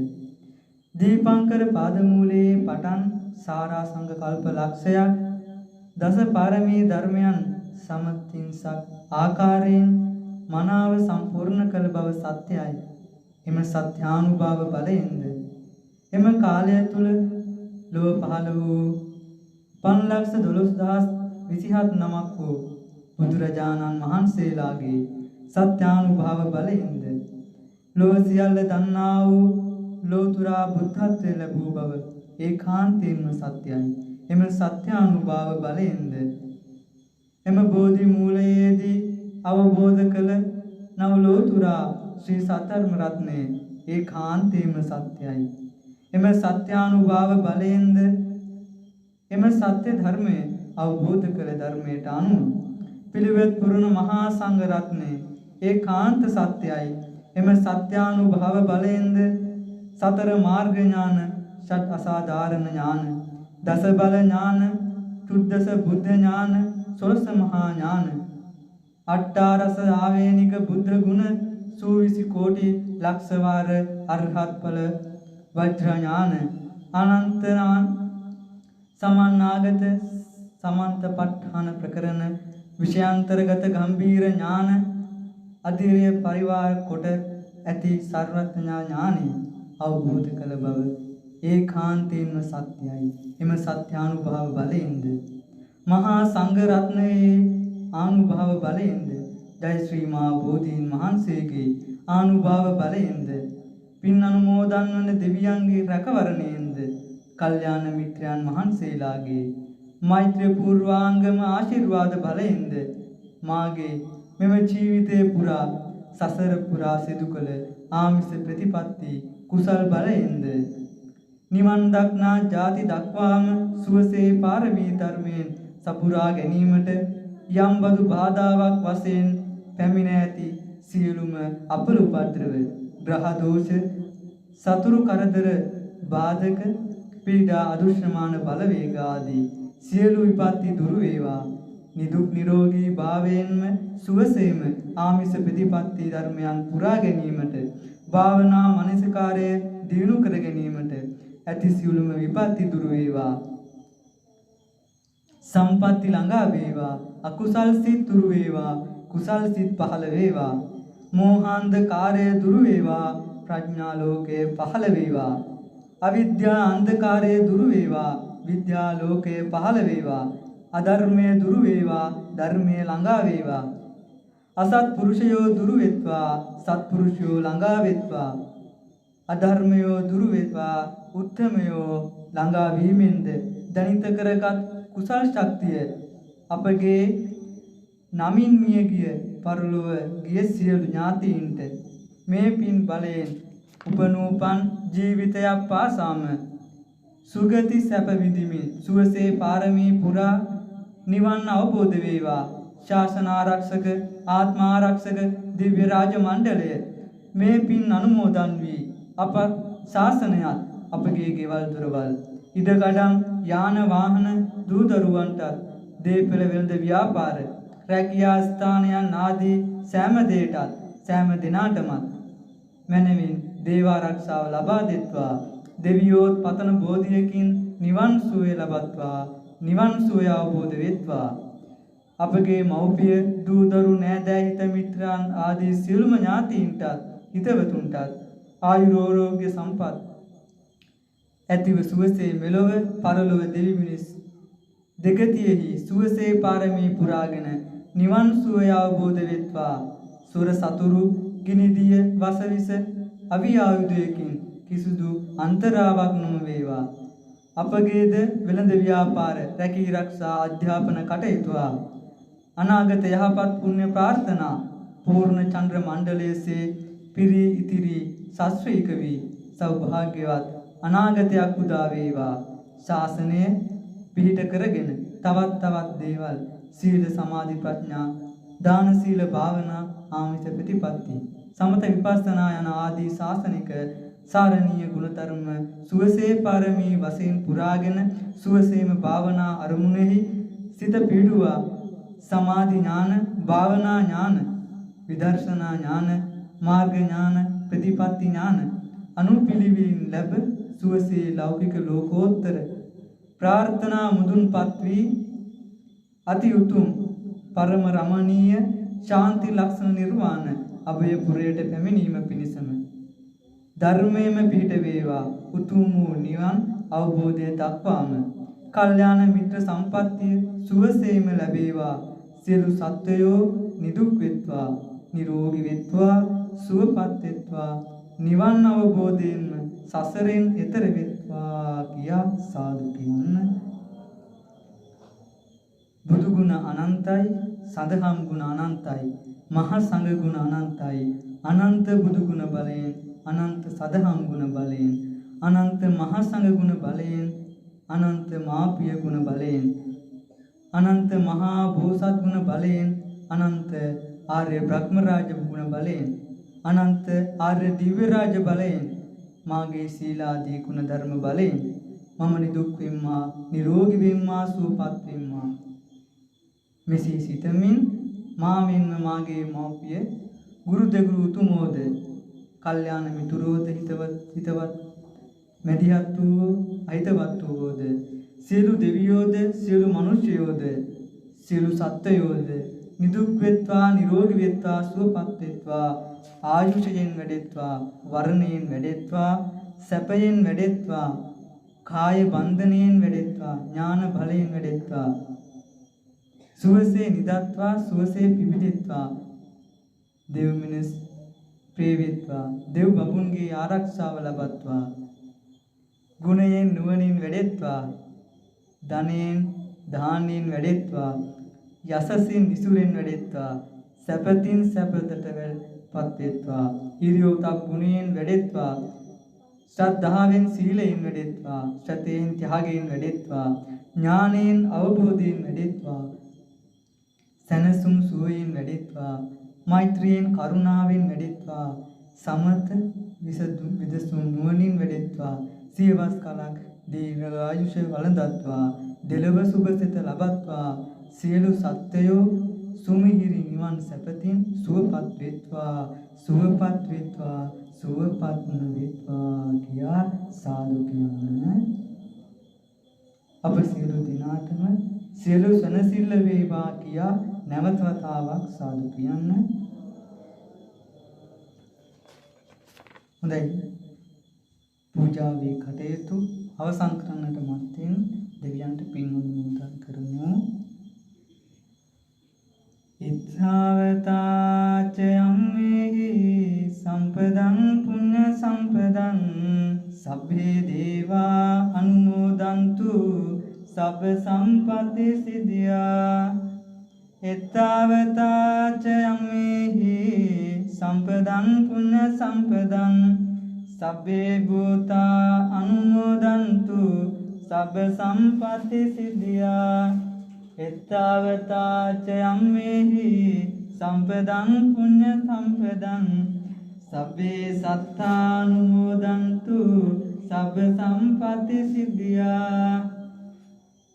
දීපංකර පාදමූලයේ පටන් සාරාසංඝ කල්ප ලක්ෂයක් දස පාරමී ධර්මයන් සමතින්සක් ආකාරයෙන් මනාව සම්පූර්ණ කළ බව සත්‍යයි. එම සත්‍යානුභාව බලයෙන්ද එම කාලය තුල ලොව පහළ වූ 5,12,027 නමක් වූ බුදුරජාණන් වහන්සේලාගේ සත්‍යානුභාව බලයෙන්ද ලොව සියල්ල දන්නා වූ ලෝතුරා බුද්ධත්වයේ ලැබූ බව ඒකාන්තයෙන්ම සත්‍යයි. එම සත්‍යානුභාව බලයෙන්ද එම බෝධි මූලයේදී අවබෝධ කළ නව ලෝතුරා ශ්‍රී සතරම රත්නයේ ඒකාන්තයෙන්ම සත්‍යයි. එම සත්‍යානුභාව බලයෙන්ද එම සත්‍ය ධර්මයේ අවබෝධ කළ ධර්මයට අනුව පිළිවෙත් පුරන මහා සංඝ රත්නයේ ඒකාන්ත සත්‍යයි. එම සත්‍යානුභාව බලයෙන්ද සතර මාර්ග ඥාන, ෂට් අසාධාරණ ඥාන, දස බල ඥාන, චුද්දස බුද්ධ ඥාන, සොළොස් මහා ඥාන, අට්ඨාරස ආවේනික බුද්ධ ගුණ, සූවිසි කෝටි ලක්ෂ වාර අරහත් ඵල වජ්‍ර ඥාන, අනන්ත සමන්නාගත සමන්ත ප ဋ ාණ ප්‍රකරණ විෂයාන්තර්ගත ගම්භීර ඥාන, අධිරය පරිවාර කොට ඇති සර්වඥා ඥානය අවබෝධ කළ බව ඒකාන්තයෙන්ම සත්‍යයි. එම සත්‍යානුභාව බලයෙන්ද මහා සංඝ රත්නයේ ආනුභාව බලයෙන්ද ජය ශ්‍රී මා බෝධීන් වහන්සේගේ ආනුභාව බලයෙන්ද පින් අනුමෝදන් වන දෙවියන්ගේ රැකවරණයෙන්ද කල්යාණ මිත්‍රයන් වහන්සේලාගේ මෛත්‍රී පූර්වාංගම ආශිර්වාද බලයෙන්ද මාගේ මෙම ජීවිතේ පුරා සසර පුරා සිදු කළ ආමිස ප්‍රතිපත්ති කුසල් බලයෙන්ද නිවන් දක්නා ජාති දක්වාම සුවසේ පාරමී ධර්මයෙන් සපුරා ගැනීමට යම් බඳු බාධාවක් වශයෙන් පැමිණ ඇති සියලුම අපලුපද්‍රව ග්‍රහ දෝෂ සතුරු කරදර බාධක පීඩා අදුෂ්ණමාන බලවේග ආදී සියලු විපත්ති දුරු වේවා. නිදුක් නිරෝගී භාවයෙන්ම සුවසේම ආමිස ප්‍රතිපත්ති ධර්මයන් පුරා ගැනීමට භාවනා මනසිකාරය දියුණු කර ගැනීමට ඇති සියලුම විපත්ති දුරු වේවා. සම්පatti ළඟා වේවා. අකුසල් සිත් දුරු වේවා. කුසල් සිත් පහළ වේවා. මෝහාන්ධකාරය දුරු වේවා. ප්‍රඥා ලෝකය පහළ වේවා. අවිද්‍යා අන්ධකාරය දුරු වේවා. විද්‍යා ලෝකය පහළ වේවා. අධර්මය දුරු වේවා. ධර්මය ළඟා වේවා. අසත්පුරුෂයෝ දුරු වෙත්වා. සත්පුරුෂයෝ ළඟා වෙත්වා. අධර්මයෝ දුරු වෙත්වා. උත්තමයෝ ළඟා වීමෙන්ද දනිත කරගත් කුසල් ශක්තිය අපගේ නමින් මිය ගිය පරලොව ගිය සියලු ඥාතීන්ට මේ පින් බලයෙන් උපනූපන් ජීවිතයක් පාසාම සුගති සැප විඳිමින් සුවසේ පාරමී පුරා නිවන් අවබෝධ වේවා. ශාසන ආරක්ෂක ආත්ම ආරක්ෂක දිව්‍ය රාජ මණ්ඩලය මේ පින් අනුමෝදන් වී අප ශාසනයත් අපගේ ගෙවල් දොරවල් ඉඩකඩම් යාන වාහන දූ දරුවන්ට දේපල වෙළඳ ව්‍යාපාර රැකියා ස්ථානයන් ආදී සෑම දෙයටත් සෑම දිනාටම මැනවින් දේව ආරක්ෂාව ලබා දෙත්වා. දෙවියෝත් පතන බෝධියකින් නිවන් සුවය ලබත්වා. නිවන් සුවය අවබෝධ වෙත්වා. අපගේ මව්පිය දූ දරු නෑදෑ හිත මිත්‍රයන් ආදී සියලුම ඥාතීන්ටත් හිතවතුන්ටත් ආයුරෝග්‍ය සම්පත් ඇතිව සුවසේ මෙලොව පරලොව දෙවි මිනිස් දෙගතියෙහි සුවසේ පාරමී පුරාගෙන නිවන් සුවය අවබෝධ වෙත්වා. සුර සතුරු ගිනිදිය වසවිස අවි ආයුධයකින් කිසිදු අන්තරාවක් නොම වේවා. අපගේද වෙළඳ ව්‍යාපාර රැකී ආරක්ෂා අධ්‍යාපන කටයුතුවා අනාගත යහපත් පුණ්‍ය ප්‍රාර්ථනා පූර්ණ චන්ද්‍ර මණ්ඩලයේසේ පිරී ඉතිරි ශාස්ත්‍රීක වී සෞභාග්‍යවත් අනාගතයක් උදා වේවා. ශාසනය පිහිට කරගෙන තවත් දේවල් සීල සමාධි ප්‍රඥා දාන සීල භාවනා ආමිත ප්‍රතිපatti සමත විපස්සනා යන ආදී ශාසනික සාරණීය ගුණධර්ම සුවසේ පාරමී වශයෙන් පුරාගෙන සුවසේම භාවනා අරමුණෙහි සිත පිහිටුවා සමාධි ඥාන භාවනා ඥාන විදර්ශනා ඥාන මාර්ග ඥාන ප්‍රතිපatti ඥාන අනුපිළිවෙලින් ලැබ සුවසේ ලෞකික ලෝකෝත්තර ප්‍රාර්ථනා මුදුන්පත් වී අති උතුම් පරම රමණීය ශාන්ති ලක්ෂණ නිර්වාණ අභය පුරයට පැමිණීම පිණිසම ධර්මයේම පිහිට වේවා. උතුම් වූ නිවන් අවබෝධය දක්වාම කල්යාණ මිත්‍ර සම්පත්තිය සුවසේම ලැබේවා. සියලු සත්වයෝ නිදුක් වෙත්වා නිරෝගී වෙත්වා සුවපත් වෙත්වා නිවන් අවබෝධයෙන්ම සසරෙන් එතර වෙත්වා කියා සාදු කියන්න. බුදු ගුණ අනන්තයි, සදහම් ගුණ අනන්තයි, මහා සංඝ ගුණ අනන්තයි. අනන්ත බුදු ගුණ බලයෙන්, අනන්ත සදහම් ගුණ බලයෙන්, අනන්ත මහා සංඝ ගුණ බලයෙන්, අනන්ත මාපිය ගුණ බලයෙන්, අනන්ත මහා බෝසත් ගුණ බලයෙන්, අනන්ත ආර්ය බ්‍රහ්ම රාජ ගුණ බලයෙන්, අනන්ත ආර්ය දිව්‍ය රාජ බලයෙන්, මාගේ සීලාදී ගුණ ධර්ම බලයෙන් මම නිදුක් වෙම්මා, නිරෝගී වෙම්මා, සුවපත් වෙම්මා. මෙසේ සිතමින් මා මෙන්ම මාගේ මව්පිය ගුරු දෙගුරු උතුමෝද කල්යාණ මිතුරෝද හිතවත් මැදිහත් වූ අහිතවත් වූද සියලු දෙවියෝද සියලු මිනිසයෝද සියලු සත්වයෝද නිදුක් වෙත්වා නිරෝගී වෙත්වා සුවපත් වෙත්වා ආයුෂයෙන් වැඩෙත්වා වර්ණයෙන් වැඩෙත්වා සැපයෙන් වැඩෙත්වා කාය බන්ධනයෙන් වැඩෙත්වා ඥාන බලයෙන් වැඩෙත්වා සුවසේ නිදත්වා සුවසේ පිබිදෙත්වා දෙව් මිනිස් ප්‍රේවෙත්වා දෙව් බඹුන්ගේ ආරක්ෂාව ලබත්වා ගුණයෙන් නුවණින් වැඩෙත්වා ධනෙන් දානෙන් වැඩෙත්වා යසසින් නිසුරෙන් වැඩෙත්වා සැපතින් සැපතට පත් වෙත්වා හිරියෝතක් ගුණයෙන් වැඩෙත්වා ශ්‍රද්ධාවෙන් සීලයෙන් වැඩෙත්වා සතයෙන් ත්‍යාගයෙන් වැඩෙත්වා ඥානයෙන් අවබෝධයෙන් වැඩෙත්වා සනසුම් සුවයෙන් වැඩෙත්වා මෛත්‍රියෙන් කරුණාවෙන් වැඩෙත්වා සමත විදසුම් නුවණින් වැඩෙත්වා සියවස් කලක් දීර්ඝායුෂ වළඳත්වා දෙලව සුභසිත ලබත්වා සියලු සත්වයෝ සුමිහිරි නිවන් සැපතින් සුවපත් වෙත්වා සුවපත් වෙත්වා සුවපත් වෙත්වා කියා සාදු කියන්න. අප සියලු දිනාටම සියලු සනසිල්ල වේවා කියා නැවත වතාවක් සාදු කියන්න. හොඳයි. පූජාවේ කටයුතු අවසන් කරන්නට මත්තෙන් දෙවියන්ට පින් අනුමෝදන් කරමු. ඉත්තාවතාච අම්මේහි සම්පදං පුඤ්ඤ සම්පදං සබ්බේ දේවා අනුමෝදන්තු සබ්බ සම්පatti සිද්ධියා. ඉත්තාවතාච අම්මේහි සම්පදං පුඤ්ඤ සම්පදං සබ්බේ භූතා අනුමෝදන්තු සබ්බ සම්පatti සිද්ධියා. එත්තාවතාච අම්මේහි සම්පදං පුඤ්ඤ සම්පදං සබ්බේ සත්තානුමෝදන්තු සබ්බ සම්පatti සිද්ධියා.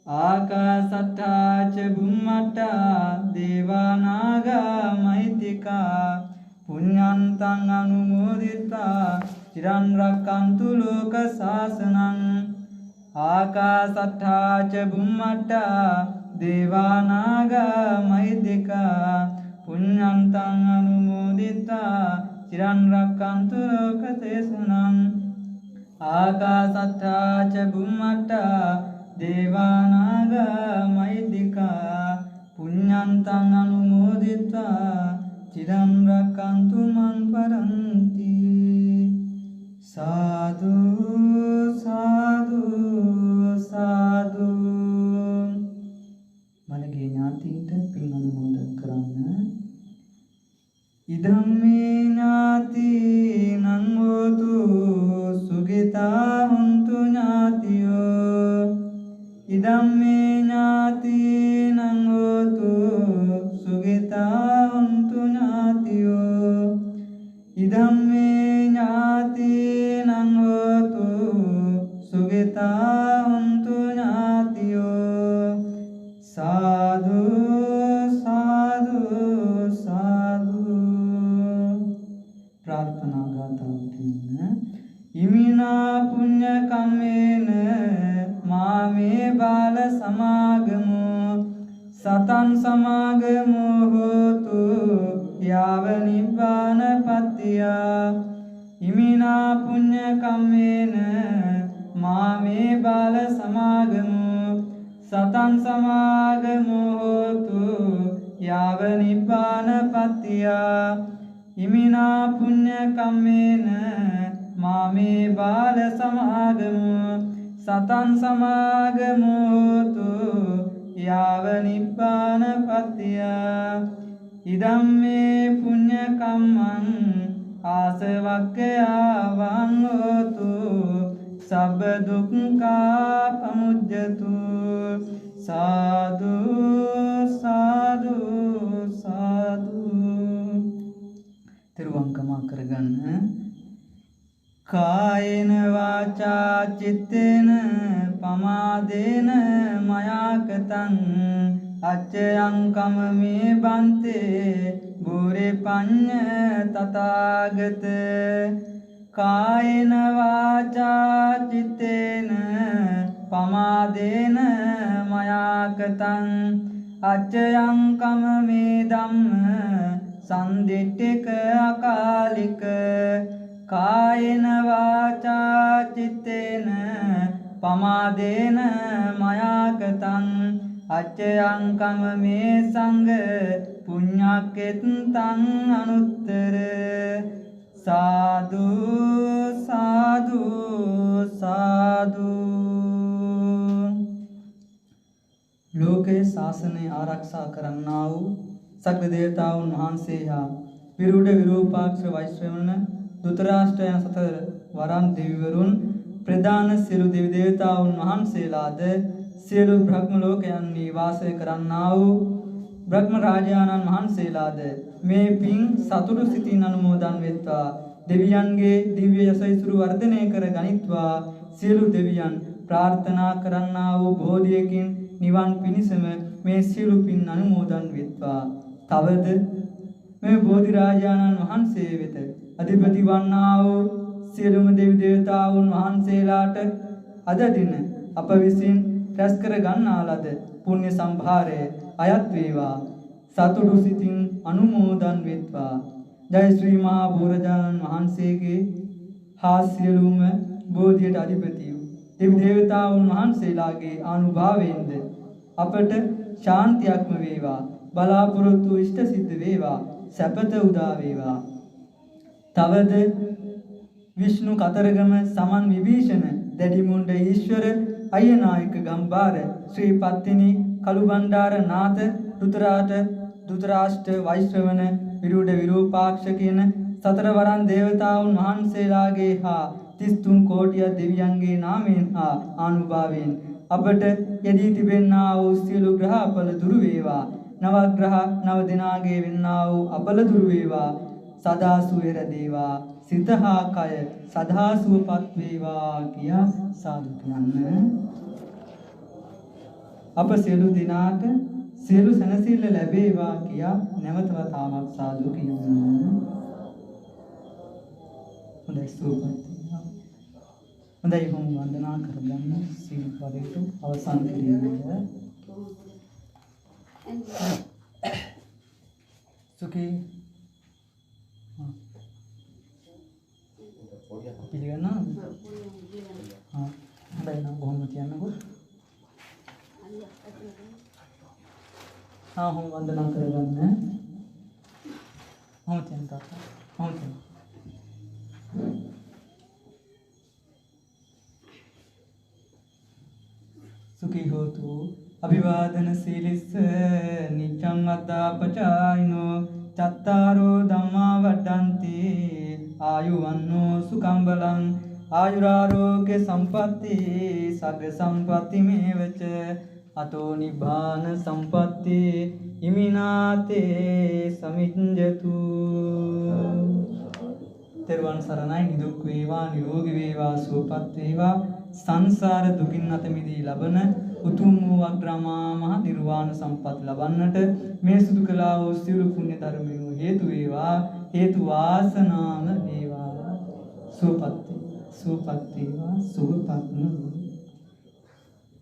ආකාසට්ටාච බුම්මට්ටා දේවා නාග මහිත්‍තිකා පුඤ්ඤන්තං අනුමෝදිතා චිරන් රක්칸තු ලෝක සාසනං. ආකාසට්ටාච බුම්මට්ටා දේවා නාග මහිත්‍තිකා පුඤ්ඤන්තං අනුමෝදිතා चिरं रक्खन्तु लोकशेषनं ආකාසට්ඨා ච බුම්මට්ඨා දේවානාගා මහිද්దికා පුඤ්ඤන්තං අනුමෝදිත්වා චිරං රක්ඛන්තු මං පරන්ති සාදු සාදු සාදු මලගේ ඥාතීන්ට පින් අනුමෝදන් කරන්න ඉදම්මේ ඥාතිනං හෝතු සුගිතා හුන්තු ඥාතියෝ ඉදම්මේ ඥාතිනං හෝතු සුගිතා හුන්තු ඥාතියෝ ඉදම්මේ ඥාතිනං හෝතු සුගිතා හුන්තු ඥාතියෝ සාදු සාදු සාදු प्रार्थना गाता इमिना पुण्य कम्मेन मामे बाल समागमो सतन समागमो होतु याव निब्बान पत्तिया इमिना पुण्य कम्मेन मामे बाल समागमो सतन समागमो होतु याव निब्बान पत्तिया ඉමිනා පුඤ්ඤ කම්මේන මාමේ බාල සමාගමු සතං සමාගමෝතු යාව නිබ්බාන පත්තිය ඉදම්මේ පුඤ්ඤ කම්මං ආසවක්ඛයාවං හෝතු සබ්බ දුක්ඛා පමුජ්ජතු සාදු සාදු සාදු තිරුවංකමා කරගන්න කායේන වාචා චිත්තේන පමාදේන මයාකතං අච්චයං කමමේ බන්තේ බුරේ පඤ්ඤ තථාගත කායේන වාචා චිත්තේන පමාදේන මයාකතං අච්චයං කමමේ ධම්ම සන්දිට්ඨික අකාලික කායේන වාචා චිත්තේන පමාදේන මයාකතං අච්චයං කමමේ සංඝ පුඤ්ඤක්කෙත්තං අනුත්තර සාදු සාදු සාදු ලෝකේ ශාසනය ආරක්ෂා කරන්නා වූ සකල දේවතාවුන් වහන්සේ හා විරුඩ විරූපාක්ෂ වෛශ්‍රවණ ධෘතරාෂ්ට්‍ර යන සතර වරන් දෙවිවරුන් ප්‍රධාන සියලු දෙවි දේවතාවුන් වහන්සේලාද සියලු බ්‍රහ්ම ලෝකයන්හි වාසය කරන්නා වූ බ්‍රහ්ම රාජානන් වහන්සේලාද මේ පින් සතුටු සිතින් අනුමෝදන් වෙත්වා දෙවියන්ගේ දිව්‍ය යසයිසුරු වර්ධනය කර ගනිත්වා සියලු දෙවියන් ප්‍රාර්ථනා කරන්නා වූ බෝධියකින් නිවන් පිණිසම මේ සියලු පින් අනුමෝදන් වෙත්වා තවද මේ බෝධි රාජානන් වහන්සේ වෙත අධිපති වන්නා වූ සියලුම දෙවි දේවතාවුන් වහන්සේලාට අද දින අප විසින් රැස් කර ගන්නා ලද පුණ්‍ය සම්භාරය අයත් වේවා සතුටු සිතින් අනුමෝදන් වෙත්වා ජය ශ්‍රී මහා බෝධිරාජානන් වහන්සේගේ හා සියලුම බෝධියට අධිපති වූ දෙවි දේවතාවුන් වහන්සේලාගේ ආනුභාවයෙන්ද අපට ශාන්තියක්ම වේවා බලාපොරොත්තු ඉෂ්ට සිද්ධ වේවා සැපත උදා වේවා තවද විෂ්ණු කතරගම සමන් විභීෂණ දැඩිමුණ්ඩ ඊශ්වර අයනායක ගම්බාර ශ්‍රී පත්තිනි කළුබණ්ඩාර නාථ ධෘතරාෂ්ට්‍ර වෛශ්‍රවණ විරුඩ විරූපාක්ෂ කියන සතර වරන් දේවතාවුන් වහන්සේලාගේ හා 33 කෝටිය දෙවියන්ගේ නාමයෙන් හා ආනුභාවයෙන් අපට යෙදී තිබෙනා වූ සියලු ග්‍රහපල දුරු වේවා නවග්‍රහ නව දිනාගේ වෙන්නා වූ අපල දුරු වේවා සදා සුවය රැඳේවා සිත හා කය සදා සුවපත් වේවා කියා සාදු කියන්න අප සියලු දිනාට සියලු සැනසෙල්ල ලැබේවා කියා නැවත වතාවක් සාදු කියන්න හොඳයි සුවපත් හොඳයි හොම් වන්දනා කරගන්න සීල් පරිතු අවසන් කිරීමේ සුඛී පිළිගන්නවා. හා හොඳයි නම් කොහොමද කියන්නකෝ. හොම වන්දනා කරගන්න. හොම තියන්න තාත්තා. හොම තියන්න. සුඛී හෝතු අභිවාදන සීලිස්ස නිච්ඡං වද්දාපචායිනෝ චත්තාරෝ ධම්මා වඩ්ඩන්ති ආයුවන්නෝ සුඛං බලං ආයුරාරෝග්‍ය සම්පatti සග්ග සම්පatti මේවච අතෝ නිබ්බාන සම්පatti ඉමිනාතේ සමිඤ්ඤතු. තෙරුවන් සරණයි. නිදුක් වේවා නිරෝගී වේවා සුවපත් වේවා සංසාර දුකින් අත මිදී ලබන උතුම් වූ අග්‍රමා මහ නිර්වාණ සම්පත් ලබන්නට මේ සිදු කළා වූ සියලු පුණ්‍ය ධර්මයෝ හේතු වේවා. හේතු වාසනාම වේවා. සුවපත් වේවා සුවපත් වේවා.